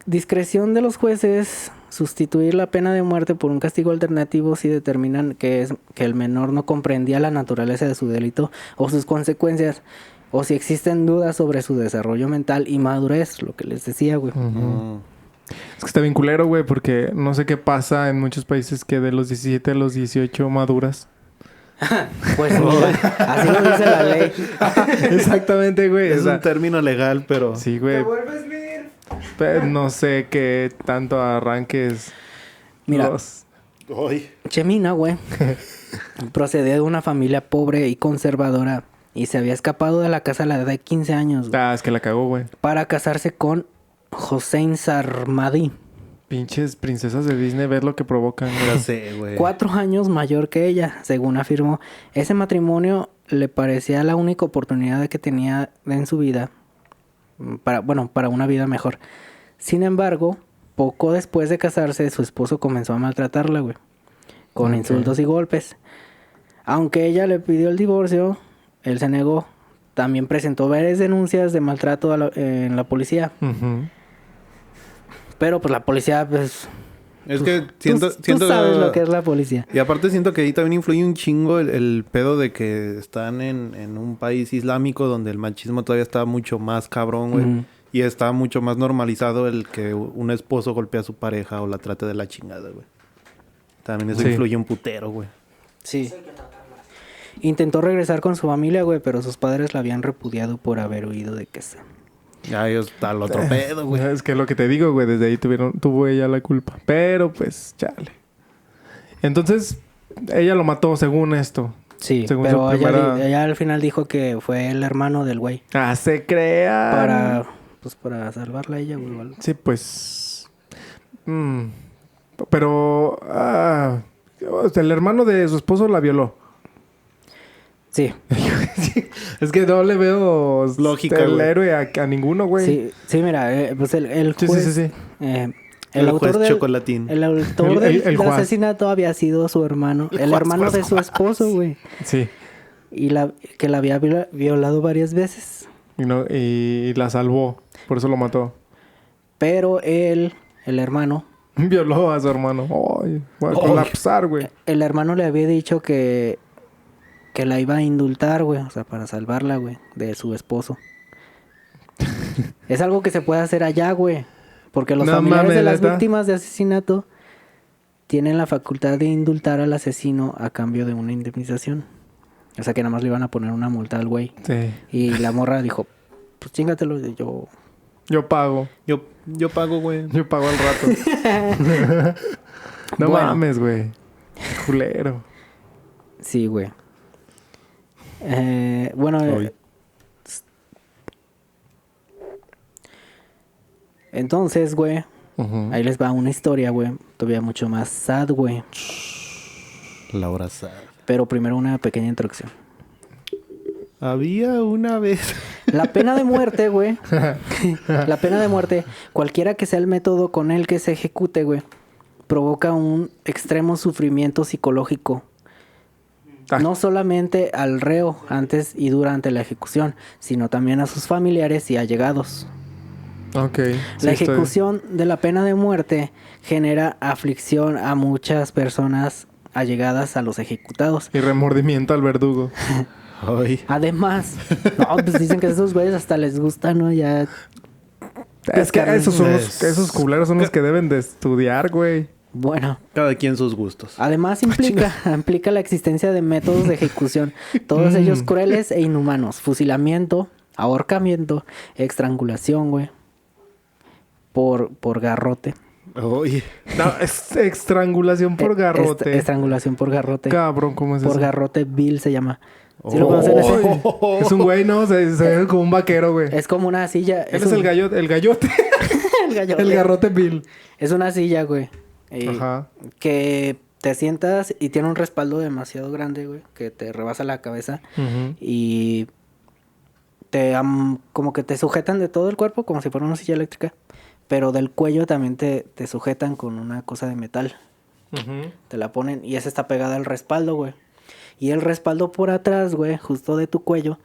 discreción de los jueces sustituir la pena de muerte por un castigo alternativo si determinan que el menor no comprendía la naturaleza de su delito o sus consecuencias, o si existen dudas sobre su desarrollo mental y madurez, lo que les decía, güey. Ujú. Es que está bien culero, güey, porque no sé qué pasa en muchos países que de los 17 a los 18 maduras. Pues mira, así lo dice la ley. Exactamente, güey. Es o sea, un término legal, pero... sí, Te güey. vuelves vir. Pero no sé qué tanto arranques Mira. los... Ay. Chemina, güey, procedía de una familia pobre y conservadora y se había escapado de la casa a la edad de 15 años, güey, Ah, es que la cagó, güey. para casarse con Hossein Sarmadi, Pinches princesas de Disney, ver lo que provocan, Ya güey. sé, güey. 4 años mayor que ella, según afirmó. Ese matrimonio le parecía la única oportunidad que tenía en su vida para una vida mejor. Sin embargo, poco después de casarse, su esposo comenzó a maltratarla, güey, con Ok. insultos y golpes. Aunque ella le pidió el divorcio, él se negó. También presentó varias denuncias de maltrato en la policía. Ujú. Pero pues la policía, pues... Es que tú sabes lo que es la policía. Y aparte siento que ahí también influye un chingo el pedo de que están en un país islámico donde el machismo todavía está mucho más cabrón, güey. Ujú. Y está mucho más normalizado el que un esposo golpea a su pareja o la trate de la chingada, güey. También eso Sí. influye un putero, güey. Sí. Intentó regresar con su familia, güey, pero sus padres la habían repudiado por haber huido de casa. Ya ellos al otro pedo, güey. Es que es lo que te digo, güey. Desde ahí tuvo ella la culpa. Pero, pues, chale. Entonces, ella lo mató según esto. Sí, Según pero su primera- ella al final dijo que fue el hermano del güey. Ah, se crea. Para salvarla a ella, güey. o algo. Sí, pues... Pero... o sea, el hermano de su esposo la violó. Sí, Es que no le veo Lógica, el güey. héroe a ninguno, güey. sí, mira, pues el Sí, juez... sí. El autor juez del, Chocolatín. el autor El del juez. asesinato había sido su hermano. El juez, hermano de juez, su esposo, güey. Sí. Y que la había violado varias veces. Y la salvó. Por eso lo mató. Pero él, el hermano... Violó a su hermano. Ay, voy a Ay. colapsar, güey. El hermano le había dicho que la iba a indultar, güey. O sea, para salvarla, güey, de su esposo. Es algo que se puede hacer allá, güey. Porque los No familiares mames, de las ¿neta? víctimas de asesinato tienen la facultad de indultar al asesino a cambio de una indemnización. O sea, que nada más le iban a poner una multa al güey. Sí. Y la morra dijo, pues chingatelo, yo... Yo pago. Yo pago, güey. Yo pago al rato. No Bueno. mames, güey. Culero. Sí, güey. Bueno, Ay. entonces, güey, Ujú. ahí les va una historia, güey. Todavía mucho más sad, güey. Laura Sad. Pero primero una pequeña introducción. Había una vez... La pena de muerte, güey. La pena de muerte, cualquiera que sea el método con el que se ejecute, güey, provoca un extremo sufrimiento psicológico. Ah. No solamente al reo antes y durante la ejecución, sino también a sus familiares y allegados. Ok. Sí, La estoy- ejecución de la pena de muerte genera aflicción a muchas personas allegadas a los ejecutados. Y remordimiento al verdugo. Ay. Además, no, pues dicen que a esos güeyes hasta les gusta, ¿no? Ya. Es que Es- esos culeros son los que deben de estudiar, güey. Bueno, Cada quien sus gustos. además implica la existencia de métodos de ejecución, todos ellos crueles e inhumanos. Fusilamiento, ahorcamiento, estrangulación, güey. Por garrote. Oye. No, es estrangulación por garrote. Estrangulación por garrote. Cabrón, ¿cómo es Por eso? garrote vil se llama. ¿Sí lo Oh. conocen ese? Es un güey, ¿no? Se ve como un vaquero, güey. Es como una silla. Él es el gallote. el gallote. El garrote Bill. Es una silla, güey. Ajá. Que te sientas y tiene un respaldo demasiado grande, güey, que te rebasa la cabeza Ujú. y como que te sujetan de todo el cuerpo como si fuera una silla eléctrica, pero del cuello también te sujetan con una cosa de metal. Ujú. Te la ponen y esa está pegada al respaldo, güey. Y el respaldo por atrás, güey, justo de tu cuello,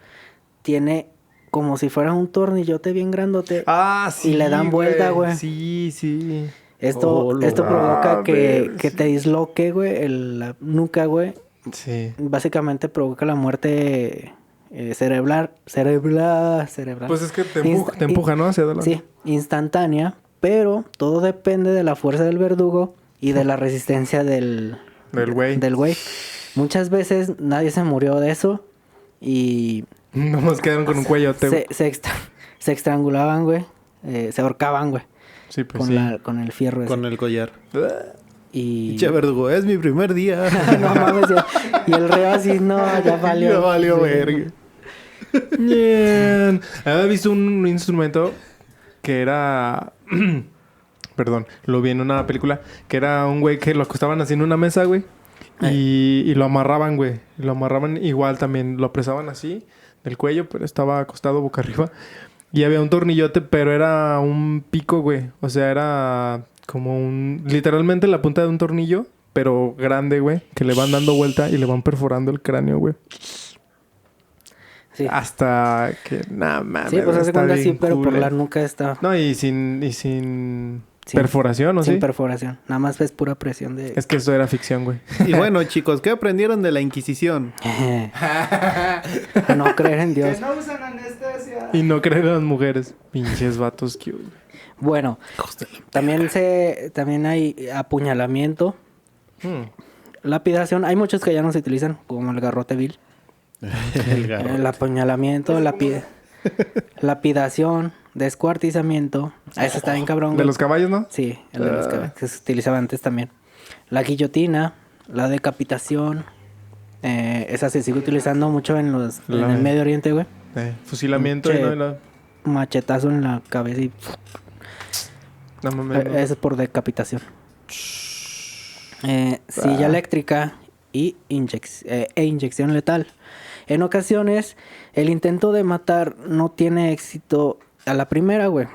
tiene como si fuera un tornillote bien grandote. Ah, sí. Y le dan vuelta, güey. Sí, sí. Esto no provoca que mames. te disloque, güey, la nuca, güey. Sí. Básicamente provoca la muerte cerebral. Pues es que te Insta- empuja, ¿no? Hacia adelante. Sí, instantánea, pero todo depende de la fuerza del verdugo y de la resistencia Del güey. Del güey. Muchas veces nadie se murió de eso y Nomás quedaron con un cuello. se estrangulaban, güey. Se ahorcaban, güey. Sí, pues Con, sí. con el fierro ese. Con el collar. Y... Che, verdugo, es mi primer día. no mames, y el reo así, no, ya valió. Ya valió Sí. verga. Bien. Había visto un instrumento que era... Perdón, lo vi en una película. Que era un güey que lo acostaban así en una mesa, güey. Y lo amarraban, güey. Lo amarraban igual también. Lo apresaban así del cuello, pero estaba acostado boca arriba. Y había un tornillote, pero era un pico, güey. O sea, era como un... Literalmente la punta de un tornillo, pero grande, güey. Que le van dando vuelta y le van perforando el cráneo, güey. Sí. Hasta que... Nah, mames. Sí, pues hace está cuenta bien sí, pero por cool, la nuca está No, y sin perforación, ¿no? sin Sí. perforación. Nada más es pura presión de... Es que eso era ficción, güey. Y bueno, chicos, ¿qué aprendieron de la Inquisición? A no creer en Dios. Que no usan anestesia. Y no creer en las mujeres. Pinches vatos cute, güey. Bueno, también hay apuñalamiento, lapidación. Hay muchos que ya no se utilizan, como el garrote vil. El apuñalamiento, lapidación, descuartizamiento. Ese está bien cabrón, De güey. los caballos, ¿no? Sí, el de los que se utilizaba antes también. La guillotina, la decapitación. Esa se sigue utilizando mucho en el Medio Oriente, güey. Fusilamiento y Che. no... y la- Machetazo en la cabeza y... No mames. no. Eso es por decapitación. Silla eléctrica y inyección letal. En ocasiones, el intento de matar no tiene éxito a la primera, güey.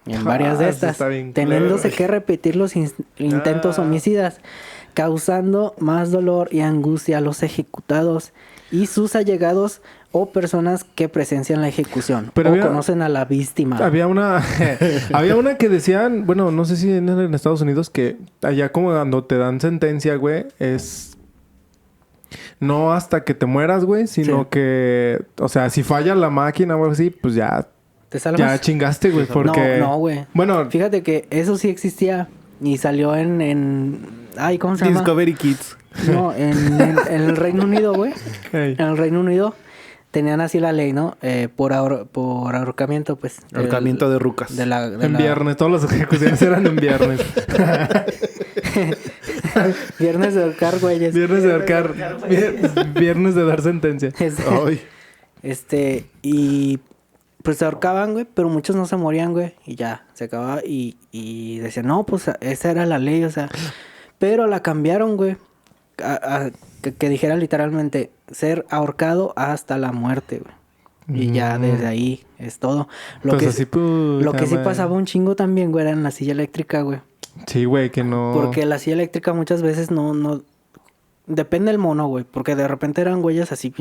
En varias de eso estas, está bien teniéndose culero. que repetir los intentos homicidas, causando más dolor y angustia a los ejecutados y sus allegados o personas que presencian la ejecución Pero o había- conocen a la víctima. Había una... había una que decían... Bueno, no sé si en Estados Unidos que... Allá como cuando te dan sentencia, güey, es... No hasta que te mueras, güey, sino Sí. que... O sea, si falla la máquina o algo así, pues ya... ¿Te salvas? Ya chingaste, güey, porque... No, güey. Bueno, Fíjate que eso sí existía y salió ay, ¿cómo se llama? Discovery Kids. No, en el Reino Unido, güey. hey, En el Reino Unido tenían así la ley, ¿no? Por ahorcamiento, pues. Ahorcamiento de rucas. en viernes. Todas las ejecuciones eran en viernes. Viernes de ahorcar, güeyes. Viernes de ahorcar. Viernes de dar sentencia. Ay. Y pues se ahorcaban, güey, pero muchos no se morían, güey. Y ya, se acababa y decían, no, pues esa era la ley, o sea. Pero la cambiaron, güey. Que dijera literalmente, ser ahorcado hasta la muerte, güey. Y ya desde ahí es todo. Lo Pues que, así, puta lo que sí madre. pasaba un chingo también, güey, era en la silla eléctrica, güey. Sí, güey, que no... Porque la silla eléctrica muchas veces no... Depende del mono, güey. Porque de repente eran güeyes así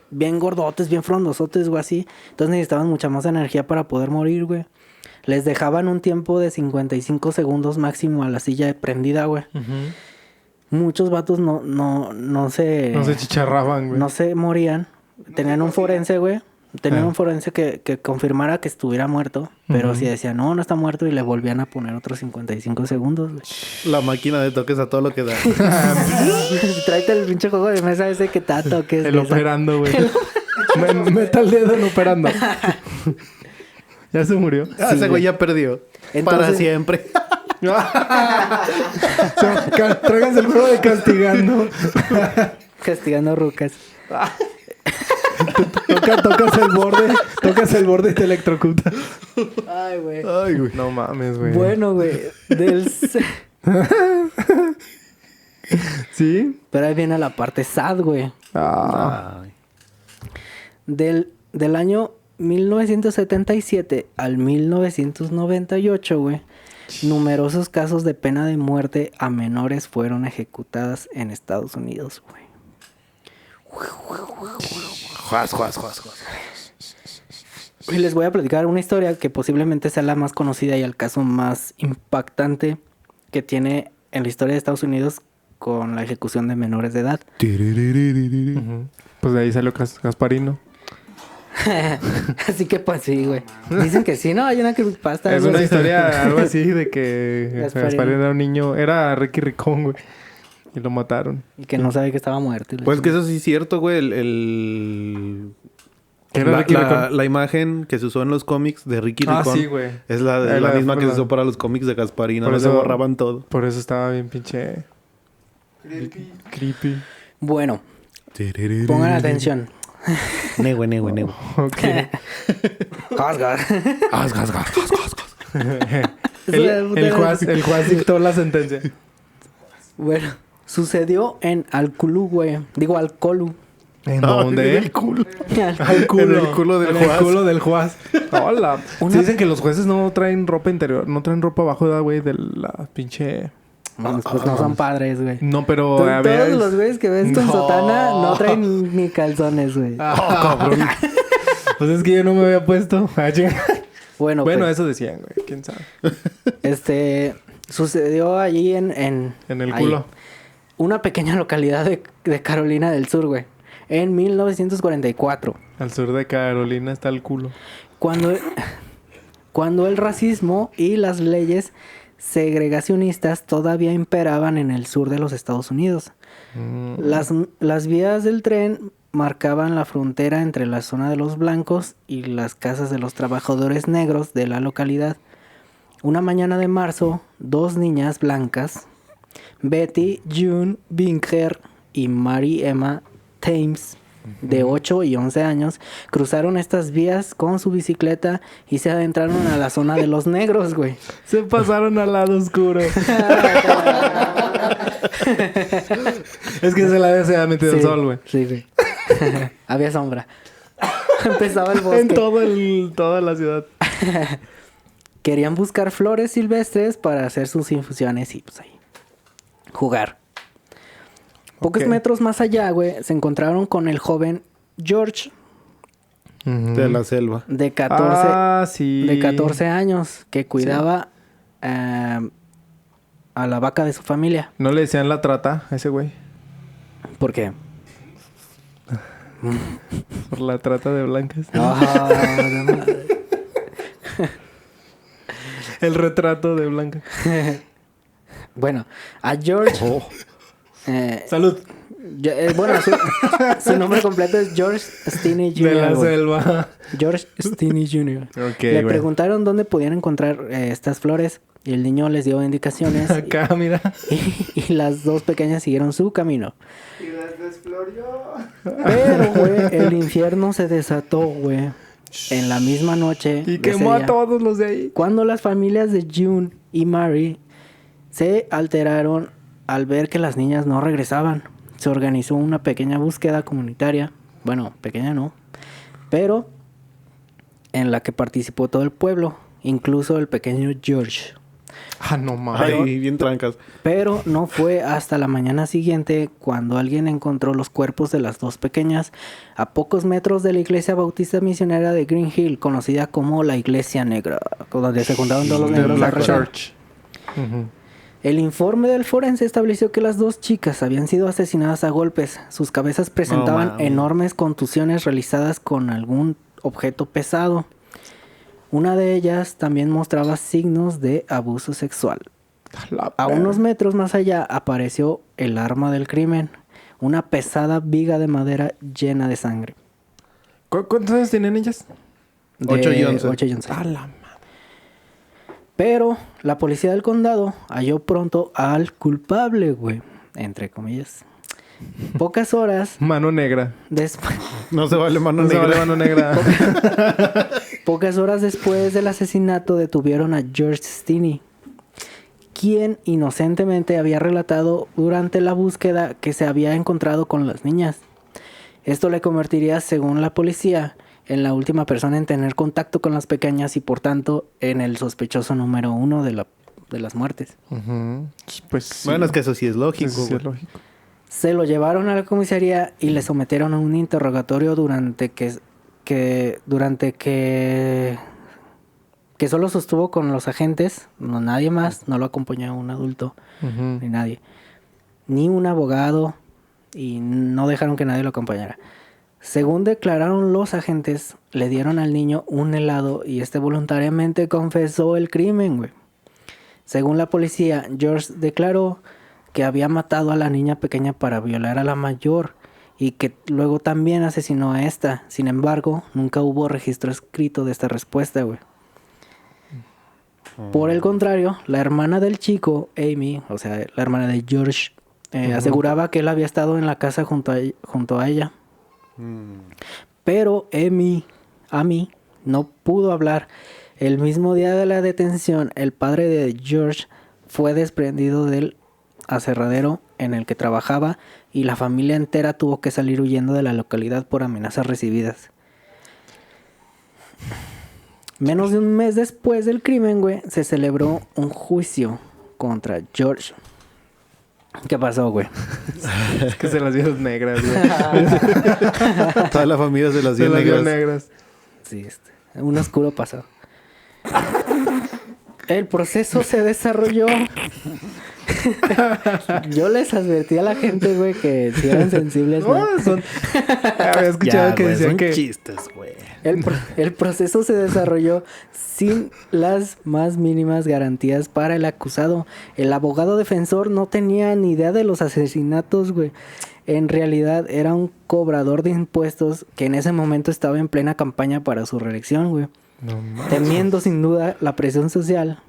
bien gordotes, bien frondosotes, güey, así. Entonces necesitaban mucha más energía para poder morir, güey. Les dejaban un tiempo de 55 segundos máximo a la silla prendida, güey. Ujú. Muchos vatos no se... No se chicharraban, güey. No se morían. Tenían un forense, güey. Tenían un forense que confirmara que estuviera muerto. Pero si decía, no está muerto, y le volvían a poner otros 55 segundos, güey. La máquina de toques a todo lo que da. Tráete el pinche juego de mesa ese que te da toques. El de esa. operando, güey. Meta el dedo en operando. Ya se murió. Ese güey ya perdió. Para Entonces- siempre. Tráiganse el juego de castigando. Castigando rucas. Tocas el borde y te electrocuta. Ay, güey. Ay, güey. No mames, güey. Bueno, güey. ¿Sí? Pero ahí viene la parte sad, güey. Ay. Del año 1977 al 1998, güey, numerosos casos de pena de muerte a menores fueron ejecutadas en Estados Unidos, güey. Y les voy a platicar una historia que posiblemente sea la más conocida y el caso más impactante que tiene en la historia de Estados Unidos con la ejecución de menores de edad. Ujú. Pues de ahí salió Gasparino. Así que pues sí, güey. Dicen que sí, ¿no? Hay una creepypasta. Es algo una así. historia, algo así, de que Gasparino. Gasparino era un niño... Era Ricky Ricón, güey. Y lo mataron. Y que no sabe que estaba muerto. Pues que eso sí es cierto, güey. El... Era Ricky Ricón. La imagen que se usó en los cómics de Ricky Ricón Ah, sí, güey. es la misma que se usó para los cómics de Gasparino. Por No se eso- borraban todo. Por eso estaba bien pinche... Creepy. Bueno, pongan atención. Negue. Ok. El juez dictó la sentencia. Bueno, sucedió en Alculu, güey. Digo, Alcolu. ¿En dónde? En el culo. Al culo. En el culo del En el juez. culo del juez. Hola. Una- Sí, dicen que los jueces no traen ropa interior. No traen ropa abajo, güey, de la pinche... Pues no son padres, güey. No, pero... Todos los güeyes que ves con No. sotana no traen ni calzones, güey. cabrón. Pues es que yo no me había puesto. Ah, chinga. Bueno, Bueno, pues, eso decían, güey. ¿Quién sabe? sucedió allí en En el ahí, culo. una pequeña localidad de Carolina del Sur, güey. En 1944. Al sur de Carolina está el culo. Cuando el racismo y las leyes segregacionistas todavía imperaban en el sur de los Estados Unidos. Las vías del tren marcaban la frontera entre la zona de los blancos y las casas de los trabajadores negros de la localidad. Una mañana de marzo, dos niñas blancas, Betty June Binker y Mary Emma Thames, de 8 y 11 años, cruzaron estas vías con su bicicleta y se adentraron a la zona de los negros, güey. Se pasaron al lado oscuro. Es que se había metido el sol, güey. Sí, güey. Había sombra. Empezaba el bosque. En toda la ciudad. Querían buscar flores silvestres para hacer sus infusiones y pues ahí jugar. Pocos Ok. metros más allá, güey, se encontraron con el joven George De la selva. de 14, sí. de 14 años que cuidaba a la vaca de su familia. ¿No le decían la trata a ese güey? ¿Por qué? Por la trata de blancas. El retrato de blanca. Bueno, a George... Salud. bueno, su nombre completo es George Stinney Jr. De la güey. selva. George Stinney Jr. Ok, Le güey. preguntaron dónde podían encontrar estas flores y el niño les dio indicaciones Acá, mira. y las dos pequeñas siguieron su camino. Y las desflorió. Pero, güey, el infierno se desató, güey, en la misma noche. Y de quemó ese a día, todos los de ahí. cuando las familias de June y Mary se alteraron al ver que las niñas no regresaban. Se organizó una pequeña búsqueda comunitaria. Bueno, pequeña no. Pero en la que participó todo el pueblo. Incluso el pequeño George. Ah, no mames. Ay, bien trancas. Pero no fue hasta la mañana siguiente cuando alguien encontró los cuerpos de las dos pequeñas a pocos metros de la iglesia bautista misionera de Green Hill, conocida como la Iglesia Negra, donde se juntaron todos los The negros a Black rezar. Church. Ujú. El informe del forense estableció que las dos chicas habían sido asesinadas a golpes. Sus cabezas presentaban mames. enormes contusiones realizadas con algún objeto pesado. Una de ellas también mostraba signos de abuso sexual. A unos metros más allá apareció el arma del crimen, una pesada viga de madera llena de sangre. ¿Cuántos años tienen ellas? 8 y 11. 8 y 11. A la Pero la policía del condado halló pronto al culpable, güey. Entre comillas. Pocas horas mano negra. después... No se vale mano No se negra. vale mano negra. Pocas horas después del asesinato detuvieron a George Stinney, quien inocentemente había relatado durante la búsqueda que se había encontrado con las niñas. Esto le convertiría, según la policía, en la última persona en tener contacto con las pequeñas y por tanto en el sospechoso número 1 de las muertes. Ujú. Pues sí. Bueno, es que eso sí es lógico, Eso sí es güey. lógico. Se lo llevaron a la comisaría y le sometieron a un interrogatorio durante que solo sostuvo con los agentes, no nadie más, no lo acompañó un adulto Ujú. ni nadie, ni un abogado, y no dejaron que nadie lo acompañara. Según declararon los agentes, le dieron al niño un helado y este voluntariamente confesó el crimen, güey. Según la policía, George declaró que había matado a la niña pequeña para violar a la mayor y que luego también asesinó a esta. Sin embargo, nunca hubo registro escrito de esta respuesta, güey. Por el contrario, la hermana del chico, Amy, o sea, la hermana de George, aseguraba que él había estado en la casa junto a ella. Pero Amy no pudo hablar. El mismo día de la detención, el padre de George fue desprendido del aserradero en el que trabajaba y la familia entera tuvo que salir huyendo de la localidad por amenazas recibidas. Menos de un mes después del crimen, güey, se celebró un juicio contra George. ¿Qué pasó, güey? Es que se las dieron negras, güey. Toda la familia se las Se dio las dio negras. negras. Sí, un oscuro pasado. El proceso se desarrolló. Yo les advertí a la gente, güey, que si eran sensibles, güey. No, son... Había escuchado Ya, que güey, decían son que... chistes, güey. El proceso se desarrolló sin las más mínimas garantías para el acusado. El abogado defensor no tenía ni idea de los asesinatos, güey. En realidad era un cobrador de impuestos que en ese momento estaba en plena campaña para su reelección, güey. No mames. Temiendo sin duda la presión social,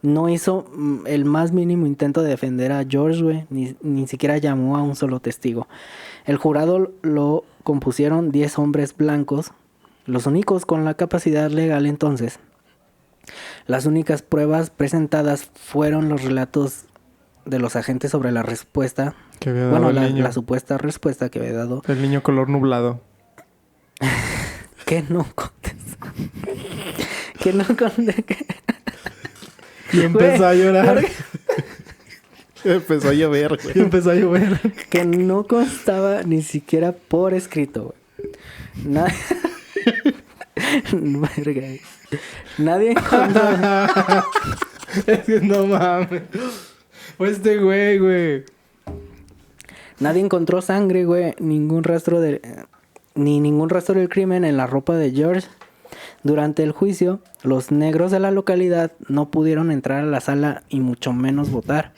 no hizo el más mínimo intento de defender a George, güey. Ni siquiera llamó a un solo testigo. El jurado lo compusieron 10 hombres blancos, los únicos con la capacidad legal entonces. Las únicas pruebas presentadas fueron los relatos de los agentes sobre la respuesta. Que había dado Bueno, el niño. la supuesta respuesta que había dado. El niño color nublado. Que no contestó. Que no contestó. Y empezó a llorar. Empezó a llover, Y güey. empezó a llover. Que no constaba ni siquiera por escrito, güey. Nadie encontró. Es que no mames. Pues este güey. Nadie encontró sangre, güey. Ningún rastro del crimen en la ropa de George. Durante el juicio, los negros de la localidad no pudieron entrar a la sala y mucho menos votar.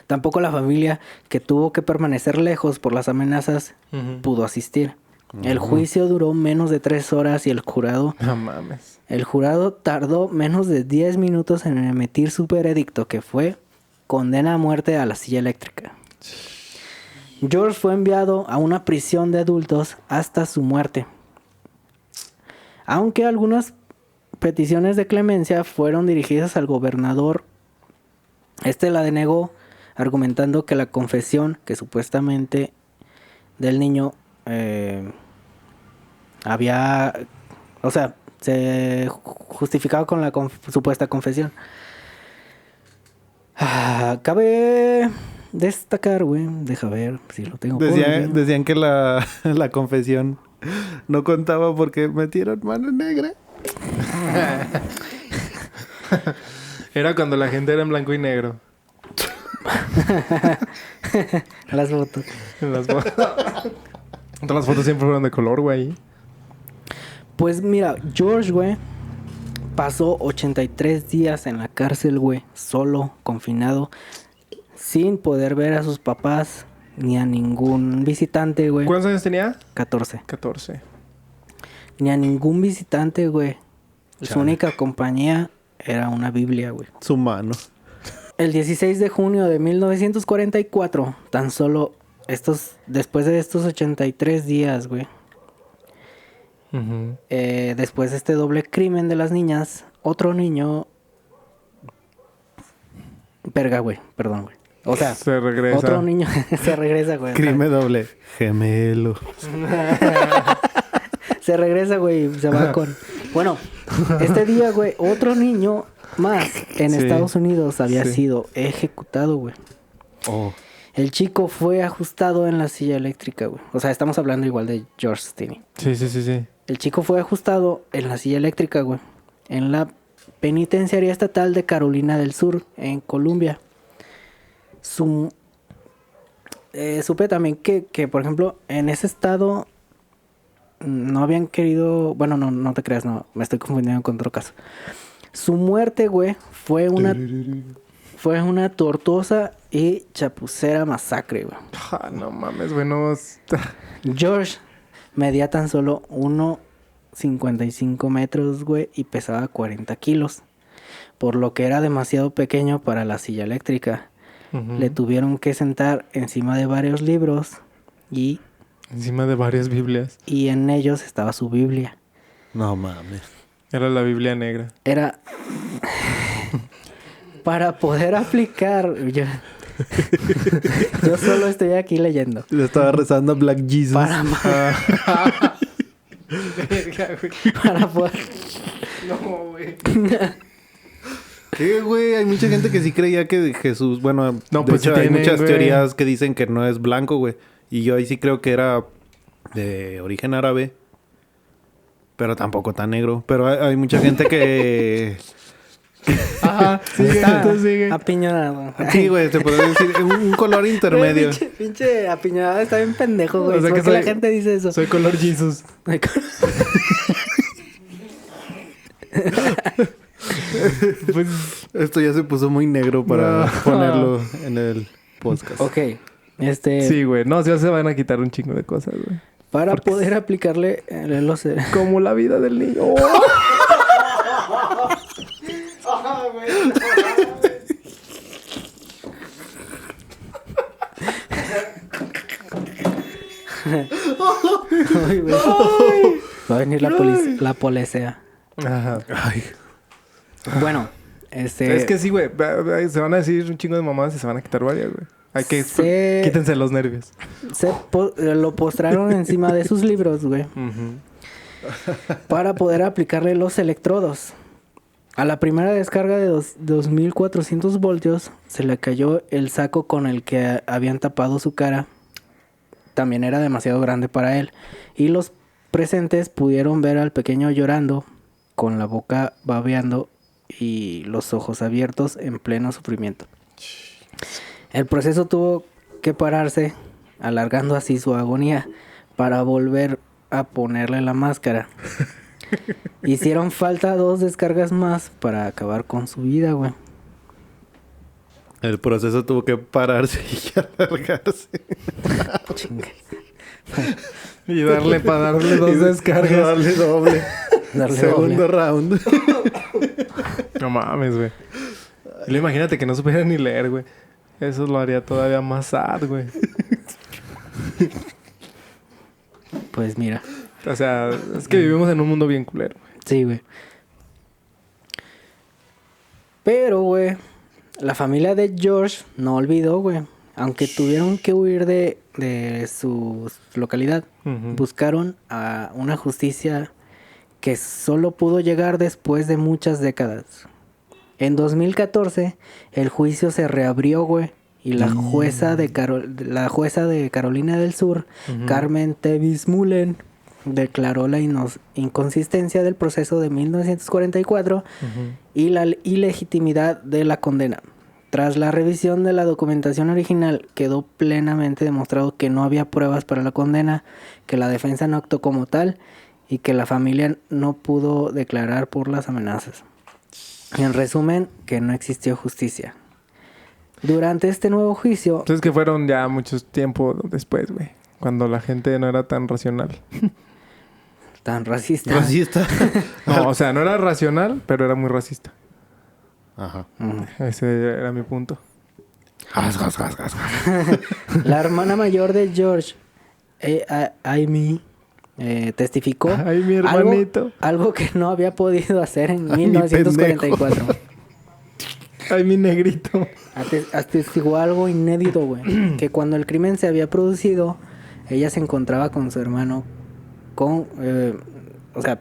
Tampoco la familia, que tuvo que permanecer lejos por las amenazas, pudo asistir. El juicio duró menos de 3 horas y el jurado tardó menos de 10 minutos en emitir su veredicto, que fue condena a muerte a la silla eléctrica. George fue enviado a una prisión de adultos hasta su muerte. Aunque algunas peticiones de clemencia fueron dirigidas al gobernador, este la denegó, argumentando que la confesión que supuestamente del niño se justificaba con la supuesta confesión. Cabe destacar, güey, deja ver si lo tengo. Decían que la confesión no contaba porque metieron mano negra. Era cuando la gente era en blanco y negro. Las fotos. En las fotos. Todas las fotos siempre fueron de color, güey. Pues mira, George, güey, pasó 83 días en la cárcel, güey, solo, confinado, sin poder ver a sus papás ni a ningún visitante, güey. ¿Cuántos años tenía? 14. 14. Ni a ningún visitante, güey. Su Chale. única compañía era una Biblia, güey. Su mano. El 16 de junio de 1944, tan solo después de estos 83 días, güey, después de este doble crimen de las niñas, otro niño Verga, güey. Perdón, güey. O sea, Se regresa. otro niño se regresa, güey. Crimen doble. Gemelo. Se regresa, güey. Se va con... Bueno, este día, güey, otro niño más en Sí. Estados Unidos había Sí. sido ejecutado, güey. Oh. El chico fue ajustado en la silla eléctrica, güey. O sea, estamos hablando igual de George Stinney. Sí. El chico fue ajustado en la silla eléctrica, güey. En la penitenciaría estatal de Carolina del Sur, en Columbia. Supe también que, por ejemplo, en ese estado no habían querido... Bueno, no te creas, no. Me estoy confundiendo con otro caso. Su muerte, güey, fue una tortuosa y chapucera masacre, güey. Ah, no mames, güey, no... George medía tan solo 1,55 metros, güey, y pesaba 40 kilos. Por lo que era demasiado pequeño para la silla eléctrica. Ujú. Le tuvieron que sentar encima de varios libros y Encima de varias Biblias. en ellos estaba su Biblia. No mames. Era la Biblia negra. Era... Para poder aplicar... Yo solo estoy aquí leyendo. Le estaba rezando a Black Jesus. Para poder... No, güey. Güey, hay mucha gente que sí creía que Jesús... Bueno, No, de pues sí hecho, hay tienen, muchas güey. teorías que dicen que no es blanco, güey. Y yo ahí sí creo que era de origen árabe. Pero tampoco tan negro. Pero hay mucha gente que... Ajá, sigue, Está entonces sigue. apiñonado. Sí, güey, te podría decir un color intermedio. Pinche apiñonado está bien pendejo, güey. O sea ¿Por que qué la soy- gente dice eso? Soy color Jesus. Pues... Esto ya se puso muy negro para No. ponerlo en el podcast. Ok. Sí, güey. No, ya se van a quitar un chingo de cosas, güey. Para poder aplicarle los... Como la vida del niño. Ay, güey. Va a venir la policía. Ajá. Ay, Bueno, Es que sí, güey. Se van a decir un chingo de mamadas y se van a quitar varias, güey. Hay que... Quítense los nervios. lo postraron encima de sus libros, güey. Para poder aplicarle los electrodos. A la primera descarga de 2400 voltios se le cayó el saco con el que habían tapado su cara. También era demasiado grande para él. Y los presentes pudieron ver al pequeño llorando, con la boca babeando y los ojos abiertos en pleno sufrimiento. El proceso tuvo que pararse, alargando así su agonía, para volver a ponerle la máscara. Hicieron falta 2 descargas más para acabar con su vida, güey. el proceso tuvo que pararse y alargarse. Chingue. Y para darle 2 descargas. Darle doble. Darle Segundo doble. round. No mames, güey. Y luego imagínate que no supiera ni leer, güey. Eso lo haría todavía más sad, güey. Pues mira. O sea, es que vivimos en un mundo bien culero, güey. Sí, güey. Pero, güey, la familia de George no olvidó, güey. Aunque tuvieron que huir de su localidad, Ujú. buscaron a una justicia que solo pudo llegar después de muchas décadas. En 2014, el juicio se reabrió, güey. Y la jueza de Carolina del Sur, Carmen Tevis Mullen, declaró la inconsistencia del proceso de 1944 y la ilegitimidad de la condena. Tras la revisión de la documentación original, quedó plenamente demostrado que no había pruebas para la condena, que la defensa no actuó como tal y que la familia no pudo declarar por las amenazas. En resumen, que no existió justicia. Durante este nuevo juicio... Entonces que fueron ya mucho tiempo después, güey. Cuando la gente no era tan racional. Tan racista. Racista. No, o sea, no era racional, pero era muy racista. Ajá. Ese era mi punto. La hermana mayor de George, Amy, testificó Ay, mi hermanito. algo que no había podido hacer en 1944. Ay, mi negrito. Atestiguó algo inédito, güey. Que cuando el crimen se había producido, ella se encontraba con su hermano o sea,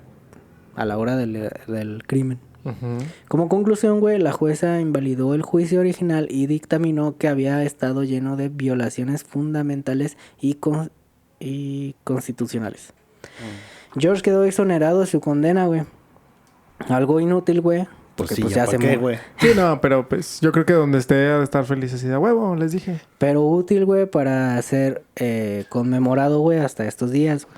a la hora del crimen. Ujú. Como conclusión, güey, la jueza invalidó el juicio original y dictaminó que había estado lleno de violaciones fundamentales y constitucionales. George quedó exonerado de su condena, güey. Algo inútil, güey. Porque sí, pues ya se qué, murió. güey. Sí, no, pero pues yo creo que donde esté ha de estar feliz así de huevo, les dije. Pero útil, güey, para ser conmemorado, güey, hasta estos días, güey.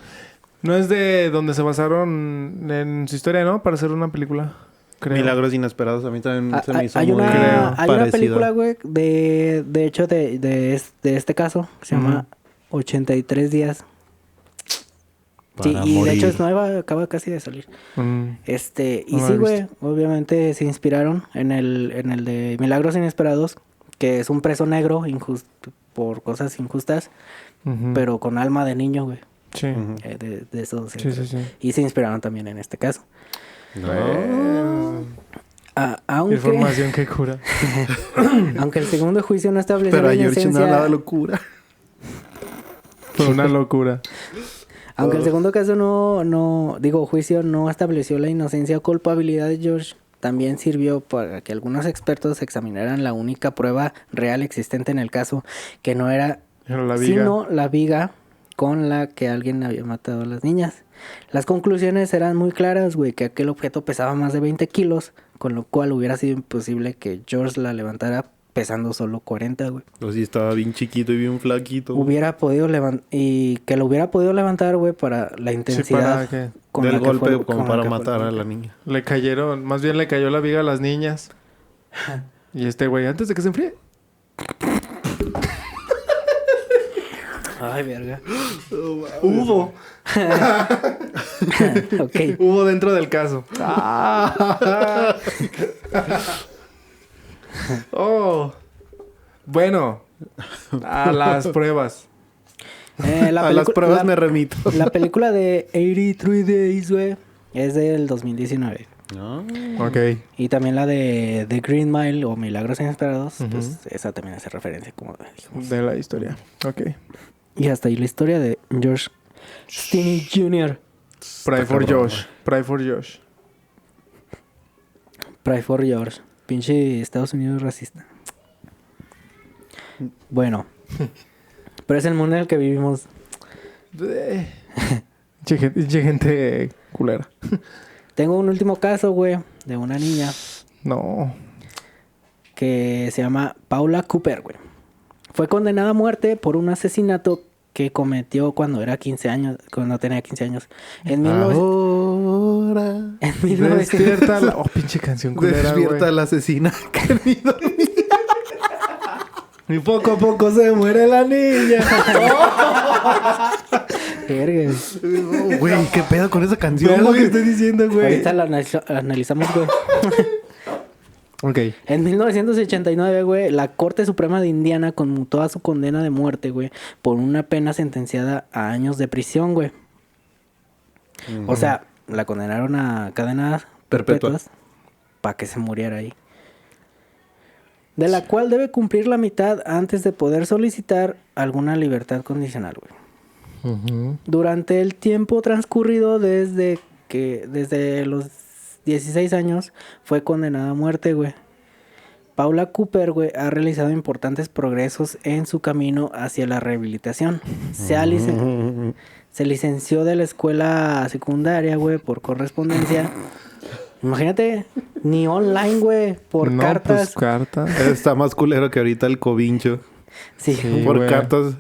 No es de donde se basaron en su historia, ¿no? Para hacer una película. Creo. Milagros inesperados. A mí también se me hizo Hay muy una parecido. película, güey, de hecho, de este caso, que se llama 83 días. Sí, Para y de morir. hecho es nueva, acaba casi de salir. Mm. Y No sí, la he güey, obviamente se inspiraron en el de Milagros Inesperados, que es un preso negro por cosas injustas, Ujú. pero con alma de niño, güey. Sí. Ujú. De eso se Sí, sí, trata. sí. Y se inspiraron también en este caso. Bueno. Aunque, Información que cura. aunque el segundo juicio no estableció Pero la a George no inocencia... la da locura. Fue una locura. Aunque el segundo caso juicio no estableció la inocencia o culpabilidad de George, también sirvió para que algunos expertos examinaran la única prueba real existente en el caso, que no era Era la viga. sino la viga con la que alguien había matado a las niñas. Las conclusiones eran muy claras, güey, que aquel objeto pesaba más de 20 kilos, con lo cual hubiera sido imposible que George la levantara pesando solo 40, güey. O sí, estaba bien chiquito y bien flaquito. Hubiera podido levantar, y que lo hubiera podido levantar, güey, para la intensidad para que con del la que golpe fue- como con para la que fue matar a golpe. la niña. le cayeron, más bien le cayó la viga a las niñas. Y este güey, antes de que se enfríe. Ay, verga. Hubo. Ok. Hubo dentro del caso. Oh. Bueno. A las pruebas. La A las pelicu- pruebas la- me remito. La película de 83 Days, güey, es del 2019. No. Ok. Y también la de The Green Mile o Milagros Inesperados, Ujú. pues esa también hace referencia, como dijimos. De la historia. Ok. Y hasta ahí la historia de George Stinney Jr. Pray for cabrón, Josh. Pray for Josh. Pray for George. Pinche Estados Unidos racista. Bueno. Pero es el mundo en el que vivimos. Pinche gente culera. Tengo un último caso, güey, de una niña No. que se llama Paula Cooper, güey. Fue condenada a muerte por un asesinato que cometió cuando tenía 15 años. En 19... Ahora. En 1900... Despierta la... Oh, pinche canción culera, Despierta güey. a la asesina querido. Y poco a poco se muere la niña. Verga. Güey, ¿qué pedo con esa canción, Vean lo que güey? estoy diciendo, güey. Ahorita la analizamos, güey. Ok. En 1989, güey, la Corte Suprema de Indiana conmutó a su condena de muerte, güey, por una pena sentenciada a años de prisión, güey. O sea, la condenaron a cadenas Perpetua. perpetuas para que se muriera ahí. De la cual debe cumplir la mitad antes de poder solicitar alguna libertad condicional, güey. Durante el tiempo transcurrido desde los 16 años fue condenada a muerte, güey. Paula Cooper, güey, ha realizado importantes progresos en su camino hacia la rehabilitación. Se licenció de la escuela secundaria, güey, por correspondencia. Imagínate, ni online, güey, por No, cartas. pues cartas. Está más culero que ahorita el covincho. Sí. Sí. Por güey. cartas.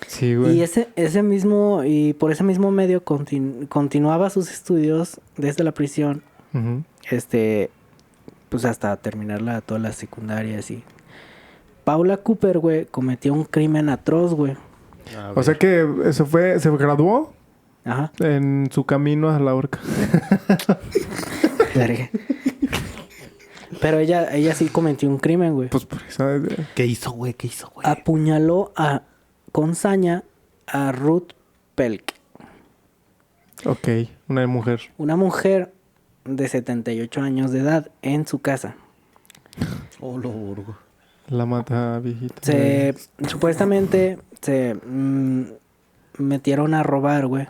Sí, güey. Y por ese mismo medio continuaba sus estudios desde la prisión, Ujú. pues hasta terminar toda la secundaria, así. Paula Cooper, güey, cometió un crimen atroz, güey. O sea que se graduó Ajá. en su camino a la horca. Verga. Pero ella sí cometió un crimen, güey. Pues por eso. ¿Qué hizo, güey? ¿Qué hizo, güey? Apuñaló con saña a Ruth Pelk, Ok, una mujer. una mujer de 78 años de edad, en su casa. Oh, lo burgo. La mata viejita. Supuestamente se metieron a robar, güey.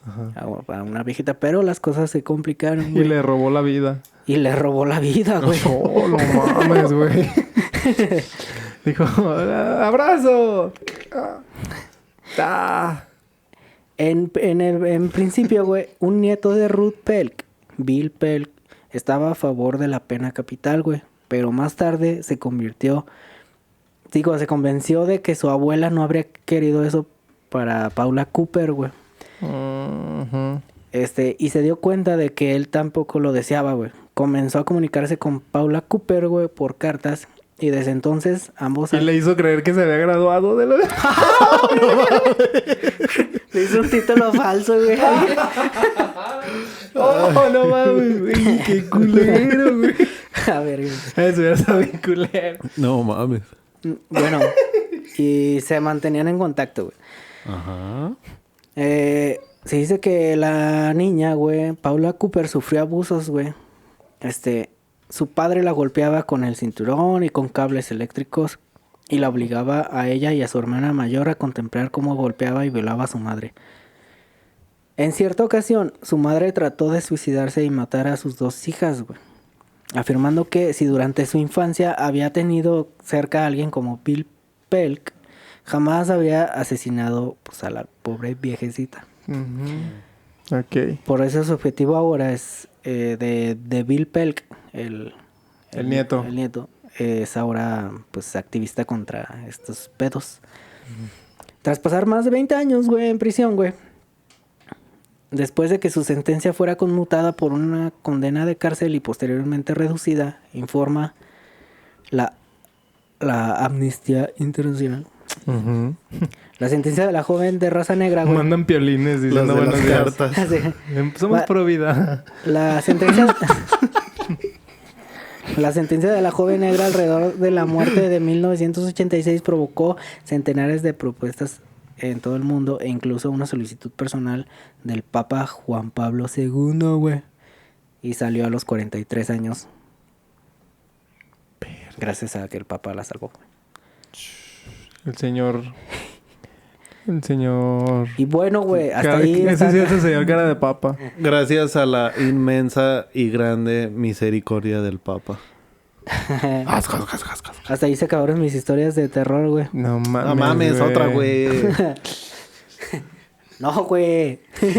Ajá. A una viejita, pero las cosas se complicaron, Y güey. le robó la vida. Y le robó la vida, güey. Oh, no mames, güey. Dijo, ¡abrazo! Ah. En principio, güey, un nieto de Ruth Pelk, Bill Pelk, estaba a favor de la pena capital, güey. Pero más tarde se convenció de que su abuela no habría querido eso para Paula Cooper, güey. Ujú. Y se dio cuenta de que él tampoco lo deseaba, güey. Comenzó a comunicarse con Paula Cooper, güey, por cartas. Y desde entonces ambos... Y le hizo creer que se había graduado de la... Le hizo un título falso, güey. ¡Oh, no mames, güey! ¡Qué culero, güey! A ver, güey. Eso ya está bien culero. No mames. Bueno, y se mantenían en contacto, güey. Ajá. Se dice que la niña, güey, Paula Cooper, sufrió abusos, güey. Su padre la golpeaba con el cinturón y con cables eléctricos y la obligaba a ella y a su hermana mayor a contemplar cómo golpeaba y violaba a su madre. En cierta ocasión, su madre trató de suicidarse y matar a sus 2 hijas, güey, afirmando que si durante su infancia había tenido cerca a alguien como Bill Pelk, jamás habría asesinado, pues, a la pobre viejecita. Ujú. Ok. Por eso su objetivo ahora es de Bill Pelk, el nieto. El nieto es ahora, pues, activista contra estos pedos. Tras pasar más de 20 años, güey, en prisión, güey. Después de que su sentencia fuera conmutada por una condena de cárcel y posteriormente reducida, informa la Amnistía Internacional. Ujú. La sentencia de la joven de raza negra, güey. Mandan piolines Los diciendo de las buenos días. cartas. Sí. Somos Va- pro vida. La sentencia... La sentencia de la joven negra alrededor de la muerte de 1986 provocó centenares de propuestas en todo el mundo e incluso una solicitud personal del Papa Juan Pablo II, güey. Y salió a los 43 años. Gracias a que el Papa la salvó. El señor... Y bueno, güey, hasta Cara- ahí ese está- sí es el señor cara de papa. Gracias a la inmensa y grande misericordia del Papa. Hasta ahí se acabaron mis historias de terror, güey. No mames. No mames, otra, güey. No, güey.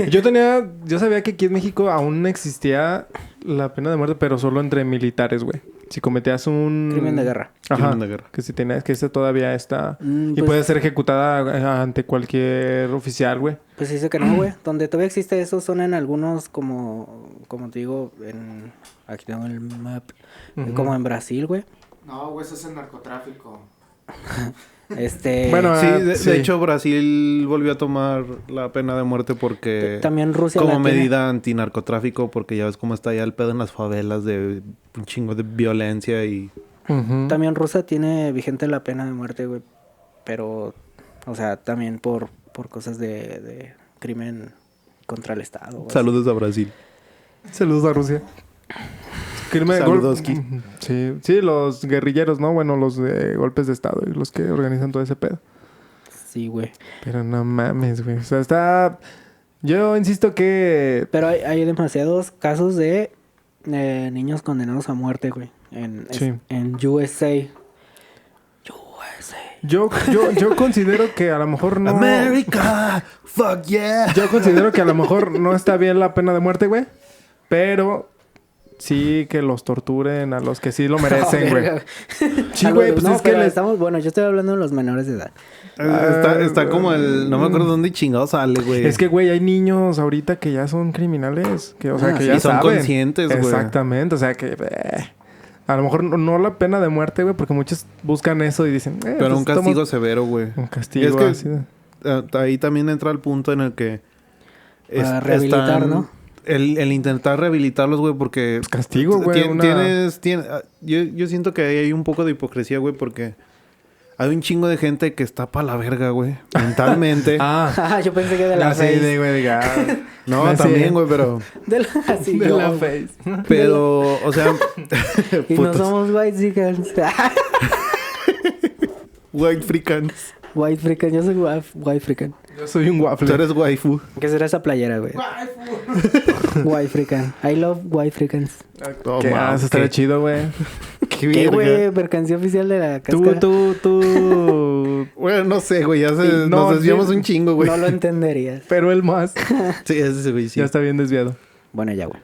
Yo sabía que aquí en México aún existía la pena de muerte, pero solo entre militares, güey. Si cometías un... Crimen de guerra. Ajá. Crimen de guerra. Que si tenías... Que esa todavía está... y Pues- puede ser ejecutada ante cualquier oficial, güey. Pues dice que no, güey. Donde todavía existe eso son en algunos, como te digo, aquí tengo el map. Ujú. Como en Brasil, güey. No, güey, eso es el narcotráfico. Bueno, Sí, sí. de hecho Brasil volvió a tomar la pena de muerte porque... También Rusia Como la tiene. medida antinarcotráfico, porque ya ves cómo está ya el pedo en las favelas de un chingo de violencia y... Ujú. También Rusia tiene vigente la pena de muerte, güey. Pero, o sea, también por cosas de crimen contra el Estado. o así. Saludos a Brasil. Saludos a Rusia. Saludoski. Sí, sí, los guerrilleros, ¿no? Bueno, los de golpes de Estado y los que organizan todo ese pedo. Sí, güey. Pero no mames, güey. O sea, está... Yo insisto que... Pero hay demasiados casos de niños condenados a muerte, güey. Sí. En USA. Yo considero que a lo mejor no... America, fuck yeah. Yo considero que a lo mejor no está bien la pena de muerte, güey. Pero sí que los torturen a los que sí lo merecen, güey. Sí, güey, pues no, es que pero les... bueno, yo estoy hablando de los menores de edad. Está como el... No me acuerdo dónde chingado sale, güey. Es que, güey, hay niños ahorita que ya son criminales. Que, o sea, que sí, ya y son saben. conscientes, güey. Exactamente. O sea, que... a lo mejor no la pena de muerte, güey. Porque muchos buscan eso y dicen... Pero pues un castigo estamos- severo, güey. Un castigo Es que- así de- Ahí también entra el punto en el que... Para rehabilitar, están- ¿no? El intentar rehabilitarlos, güey, porque... Pues castigo, güey. Yo siento que ahí hay un poco de hipocresía, güey, porque... Hay un chingo de gente que está pa' la verga, güey. Mentalmente. Ah, Yo pensé que de la sí, face. güey, diga. No, sí. también, güey, pero... De la, sí, De yo, la güey. face. Pero, o sea... Y no putos. somos white chickens. White freakans. White freaking, yo soy white freaking. Yo soy un waffle. Tú eres waifu. ¿Qué será esa playera, güey? White freaking. I love white freakins. Oh, ¿Qué? man, Eso estaría chido, güey. Qué ¿Qué, verga. güey? Mercancía oficial de la cáscara. Tú. Bueno, no sé, güey. Ya Sí, nos no, desviamos sí. un chingo, güey. No lo entenderías. Pero el más. Sí, ese güey, sí. Ya está bien desviado. Bueno, ya, güey.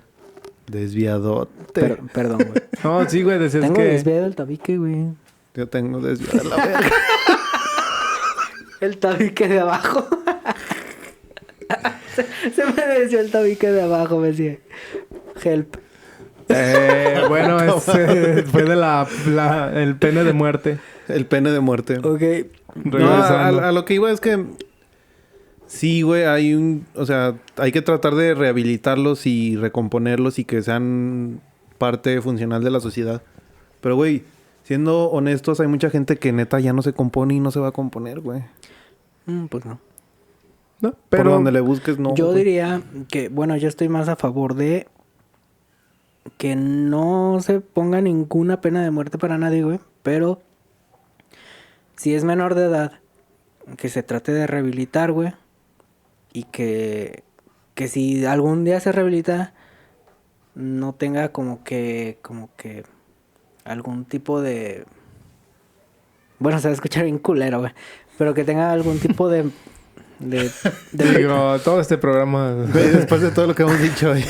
Desviadote. Perdón, güey. No, sí, güey, decías Tengo que... desviado el tabique, güey. Yo tengo desviada la verga. El tabique de abajo. se me desvió el tabique de abajo, me decía. Help. Bueno, fue de el pene de muerte. El pene de muerte. Ok. No, Regresando. a lo que iba es que... Sí, güey, o sea, hay que tratar de rehabilitarlos y recomponerlos y que sean parte funcional de la sociedad. Pero, güey, siendo honestos, hay mucha gente que neta ya no se compone y no se va a componer, güey. Pues no. No, Pero pero... donde le busques, no. Yo güey. diría que, bueno, yo estoy más a favor de que no se ponga ninguna pena de muerte para nadie, güey. Pero si es menor de edad, que se trate de rehabilitar, güey. Y que si algún día se rehabilita, no tenga como que algún tipo de... Bueno, se va a escuchar bien culero, güey. Pero que tenga algún tipo de Digo, todo este programa... Güey, después de todo lo que hemos dicho hoy.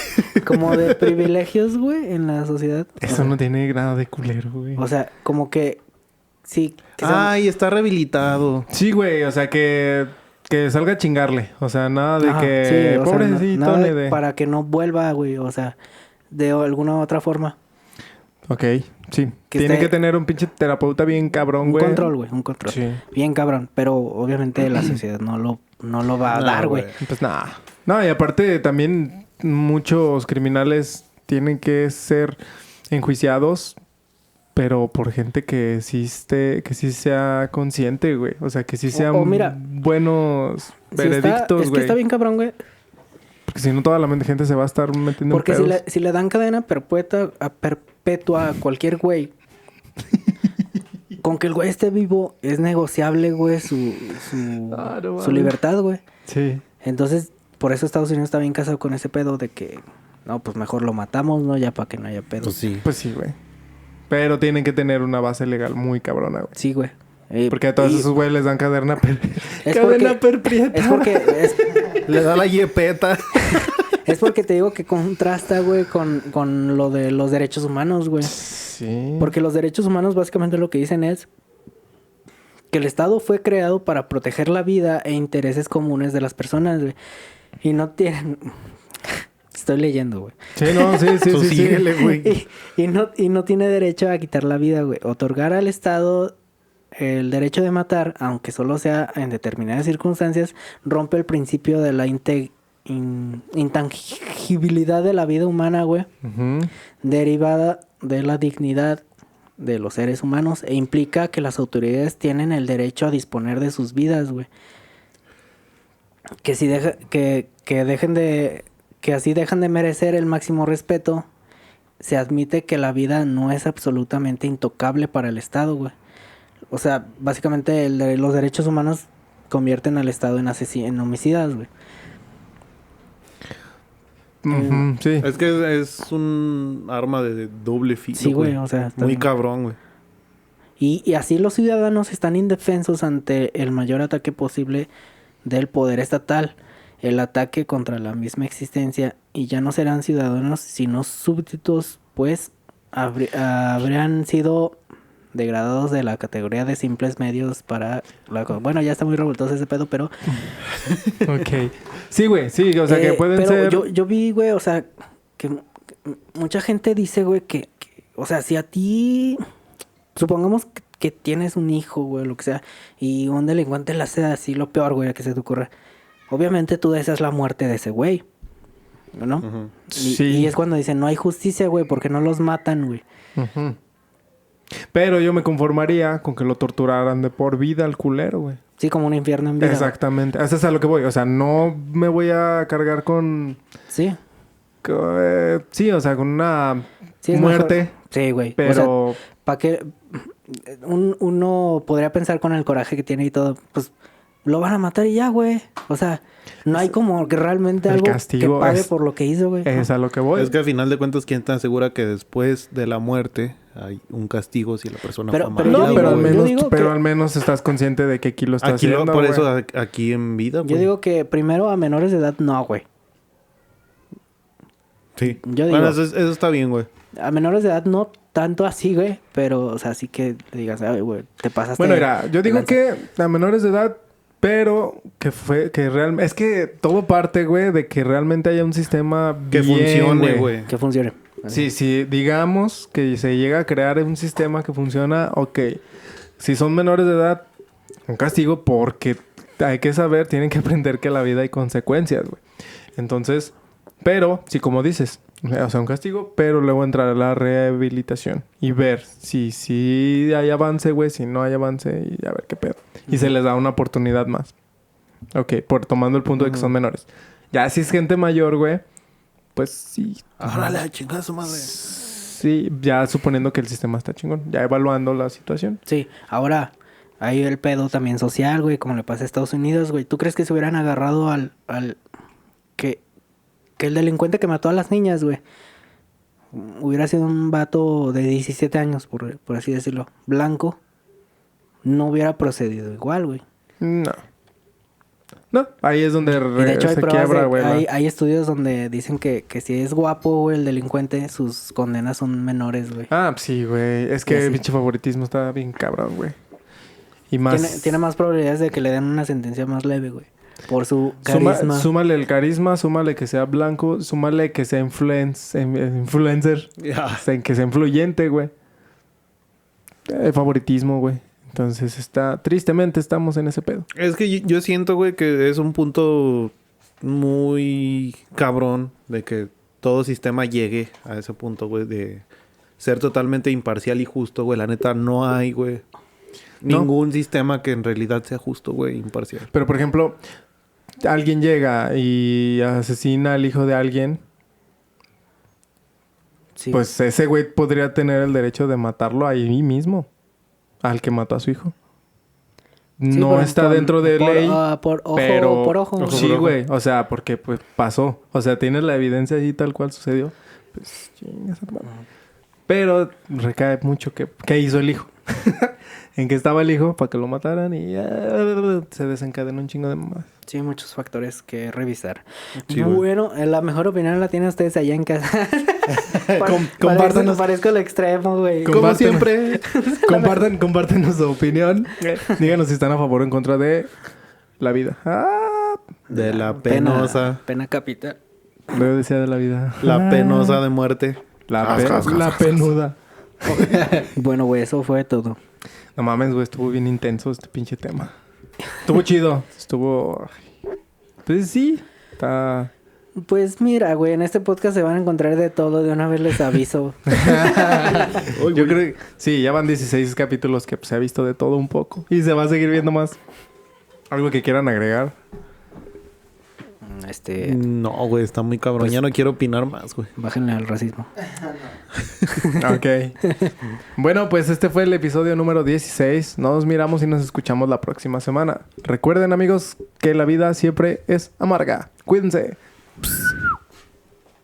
como de privilegios, güey, en la sociedad. Eso no tiene grado de culero, güey. O sea, como que sí. Que sea- Ay, está rehabilitado. Sí, güey, o sea, que salga a chingarle. O sea, nada de Ajá, que... sí, o sea, pobrecito, nada ni de... para que no vuelva, güey. O sea, de alguna otra forma. Ok, sí. Que Tiene esté- que tener un pinche terapeuta bien cabrón, Un güey. control, güey. Un control. Sí. Bien cabrón. Pero obviamente la sociedad no lo va a No, dar, güey. güey. Pues nada. No, y aparte también muchos criminales tienen que ser enjuiciados, pero por gente que sí sea consciente, güey. O sea, que sí sean o mira, buenos Sí, veredictos, es que güey. está bien cabrón, güey. Porque si no, toda la gente se va a estar metiendo Porque en pedos. si le dan cadena perpetua a cualquier güey, con que el güey esté vivo, es negociable, güey, su Claro, libertad, güey. Sí. Entonces, por eso Estados Unidos está bien casado con ese pedo de que, no, pues mejor lo matamos, ¿no? Ya para que no haya pedo. Pues sí. Pues sí, güey. Pero tienen que tener una base legal muy cabrona, güey. Sí, güey. Porque a todos esos güeyes les dan cadena Es cadena porque- perpetua. Es porque... Le da la yepeta. Es porque te digo que contrasta, güey, con lo de los derechos humanos, güey. Sí. Porque los derechos humanos básicamente lo que dicen es que el Estado fue creado para proteger la vida e intereses comunes de las personas, güey. Y no tienen... Estoy leyendo, güey. Sí, no, sí. Tú síguele, güey. Y no tiene derecho a quitar la vida, güey. Otorgar al Estado el derecho de matar, aunque solo sea en determinadas circunstancias, rompe el principio de la intangibilidad de la vida humana, güey, Ujú. derivada de la dignidad de los seres humanos e implica que las autoridades tienen el derecho a disponer de sus vidas, güey. Que si que así dejan de merecer el máximo respeto, se admite que la vida no es absolutamente intocable para el Estado, güey. O sea, básicamente los derechos humanos convierten al Estado en homicidas, güey. Ujú, sí. Es que es un arma de doble filo. Sí, güey, o sea, está muy bien. cabrón, güey. Y así los ciudadanos están indefensos ante el mayor ataque posible del poder estatal, el ataque contra la misma existencia, y ya no serán ciudadanos sino súbditos, pues habrían sido degradados de la categoría de simples medios para bueno, ya está muy revoltoso ese pedo, pero Ok. Sí, güey, sí. O sea, que pueden pero ser... yo vi, güey, o sea, que mucha gente dice, güey, que o sea, si a ti supongamos que tienes un hijo, güey, lo que sea, y un delincuente le hace así lo peor, güey, que se te ocurra. Obviamente tú deseas la muerte de ese güey, ¿no? Ujú. Y, Sí. y es cuando dicen, no hay justicia, güey, porque no los matan, güey. Ujú. Pero yo me conformaría con que lo torturaran de por vida al culero, güey. Sí, como un infierno en vida. Exactamente. Eso es a lo que voy. O sea, no me voy a cargar con... Sí. Sí, o sea, con una Sí, es muerte. mejor. Sí, güey. Pero... O sea, ¿para qué? Uno podría pensar con el coraje que tiene y todo, pues lo van a matar y ya, güey. O sea, no hay como que realmente el algo que castigo pague es- por lo que hizo, güey. es a lo que voy. Es que al final de cuentas, ¿quién te asegura que después de la muerte hay un castigo si la persona Pero- fue pero amada? No, yo pero, digo, al yo menos, digo pero que- al menos estás consciente de que aquí lo estás Aquí lo- haciendo, por güey. eso aquí en vida, Yo pues. digo que primero a menores de edad no, güey. Sí. yo digo- Bueno, eso está bien, güey. A menores de edad no tanto así, güey, pero o sea, sí que le digas, "Ay, güey, te pasaste." Bueno, mira, yo de digo lanza". que a menores de edad, pero que realmente... Es que todo parte, güey, de que realmente haya un sistema Que bien, funcione, güey. Que funcione. Sí, sí, digamos que se llega a crear un sistema que funciona, ok. Si son menores de edad, un castigo porque hay que saber, tienen que aprender que en la vida hay consecuencias, güey. Entonces, pero, sí, como dices, o sea, un castigo, pero luego entrar a la rehabilitación y ver si hay avance, güey, si no hay avance y a ver qué pedo. Y se les da una oportunidad más. Ok, por tomando el punto de que son menores. Ya si es gente mayor, güey, pues sí. Árale, chingada su madre. Sí, ya suponiendo que el sistema está chingón. Ya evaluando la situación. Sí, ahora hay el pedo también social, güey, como le pasa a Estados Unidos, güey. ¿Tú crees que se hubieran agarrado al que el delincuente que mató a las niñas, güey, hubiera sido un vato de 17 años, por así decirlo, blanco, no hubiera procedido igual, güey? No. No, ahí es donde Y de hecho hay se pruebas, quiebra, güey. hay estudios donde dicen que si es guapo, güey, el delincuente, sus condenas son menores, güey. Ah, sí, güey. Es Y que así. el pinche favoritismo está bien cabrón, güey. Y más... Tiene más probabilidades de que le den una sentencia más leve, güey. Por su carisma. Súmale el carisma, súmale que sea blanco, súmale que sea influencer, que sea influyente, güey. El favoritismo, güey. Entonces tristemente estamos en ese pedo. Es que yo siento, güey, que es un punto muy cabrón de que todo sistema llegue a ese punto, güey, de ser totalmente imparcial y justo, güey. La neta, no hay, güey, No. ningún sistema que en realidad sea justo, güey, imparcial. Pero, por ejemplo, alguien llega y asesina al hijo de alguien, Sí. pues ese güey podría tener el derecho de matarlo ahí mismo. Al que mató a su hijo. Sí, No por- está por- dentro de por- ley. por ojo, pero... por ojo. Ojo Sí, por ojo. güey. O sea, porque pues pasó. O sea, tienes la evidencia ahí tal cual sucedió. Pues chingas, hermano. Pero recae mucho qué hizo el hijo. En qué estaba el hijo para que lo mataran y se desencadenó un chingo de mamadas. Sí, muchos factores que revisar. Sí, güey. Bueno, la mejor opinión la tienen ustedes allá en casa. Compártanos. Parezco el extremo, güey. Como siempre, compártenos su opinión. Díganos si están a favor o en contra de la vida. De la penosa. Pena capital. Luego decía de la vida. La penosa de muerte. La penuda. Bueno, güey, eso fue todo. No mames, güey, estuvo bien intenso este pinche tema. Estuvo chido. Estuvo... Pues sí. Está... Pues mira, güey, en este podcast se van a encontrar de todo. De una vez les aviso. Yo creo que... Sí, ya van 16 capítulos que pues, se ha visto de todo un poco. Y se va a seguir viendo más. ¿Algo que quieran agregar? No, güey, está muy cabrón. Pues- Ya no quiero opinar más, güey. Bájenle al racismo. Ok. Bueno, pues este fue el episodio número 16. Nos miramos y nos escuchamos la próxima semana. Recuerden, amigos, que la vida siempre es amarga. Cuídense.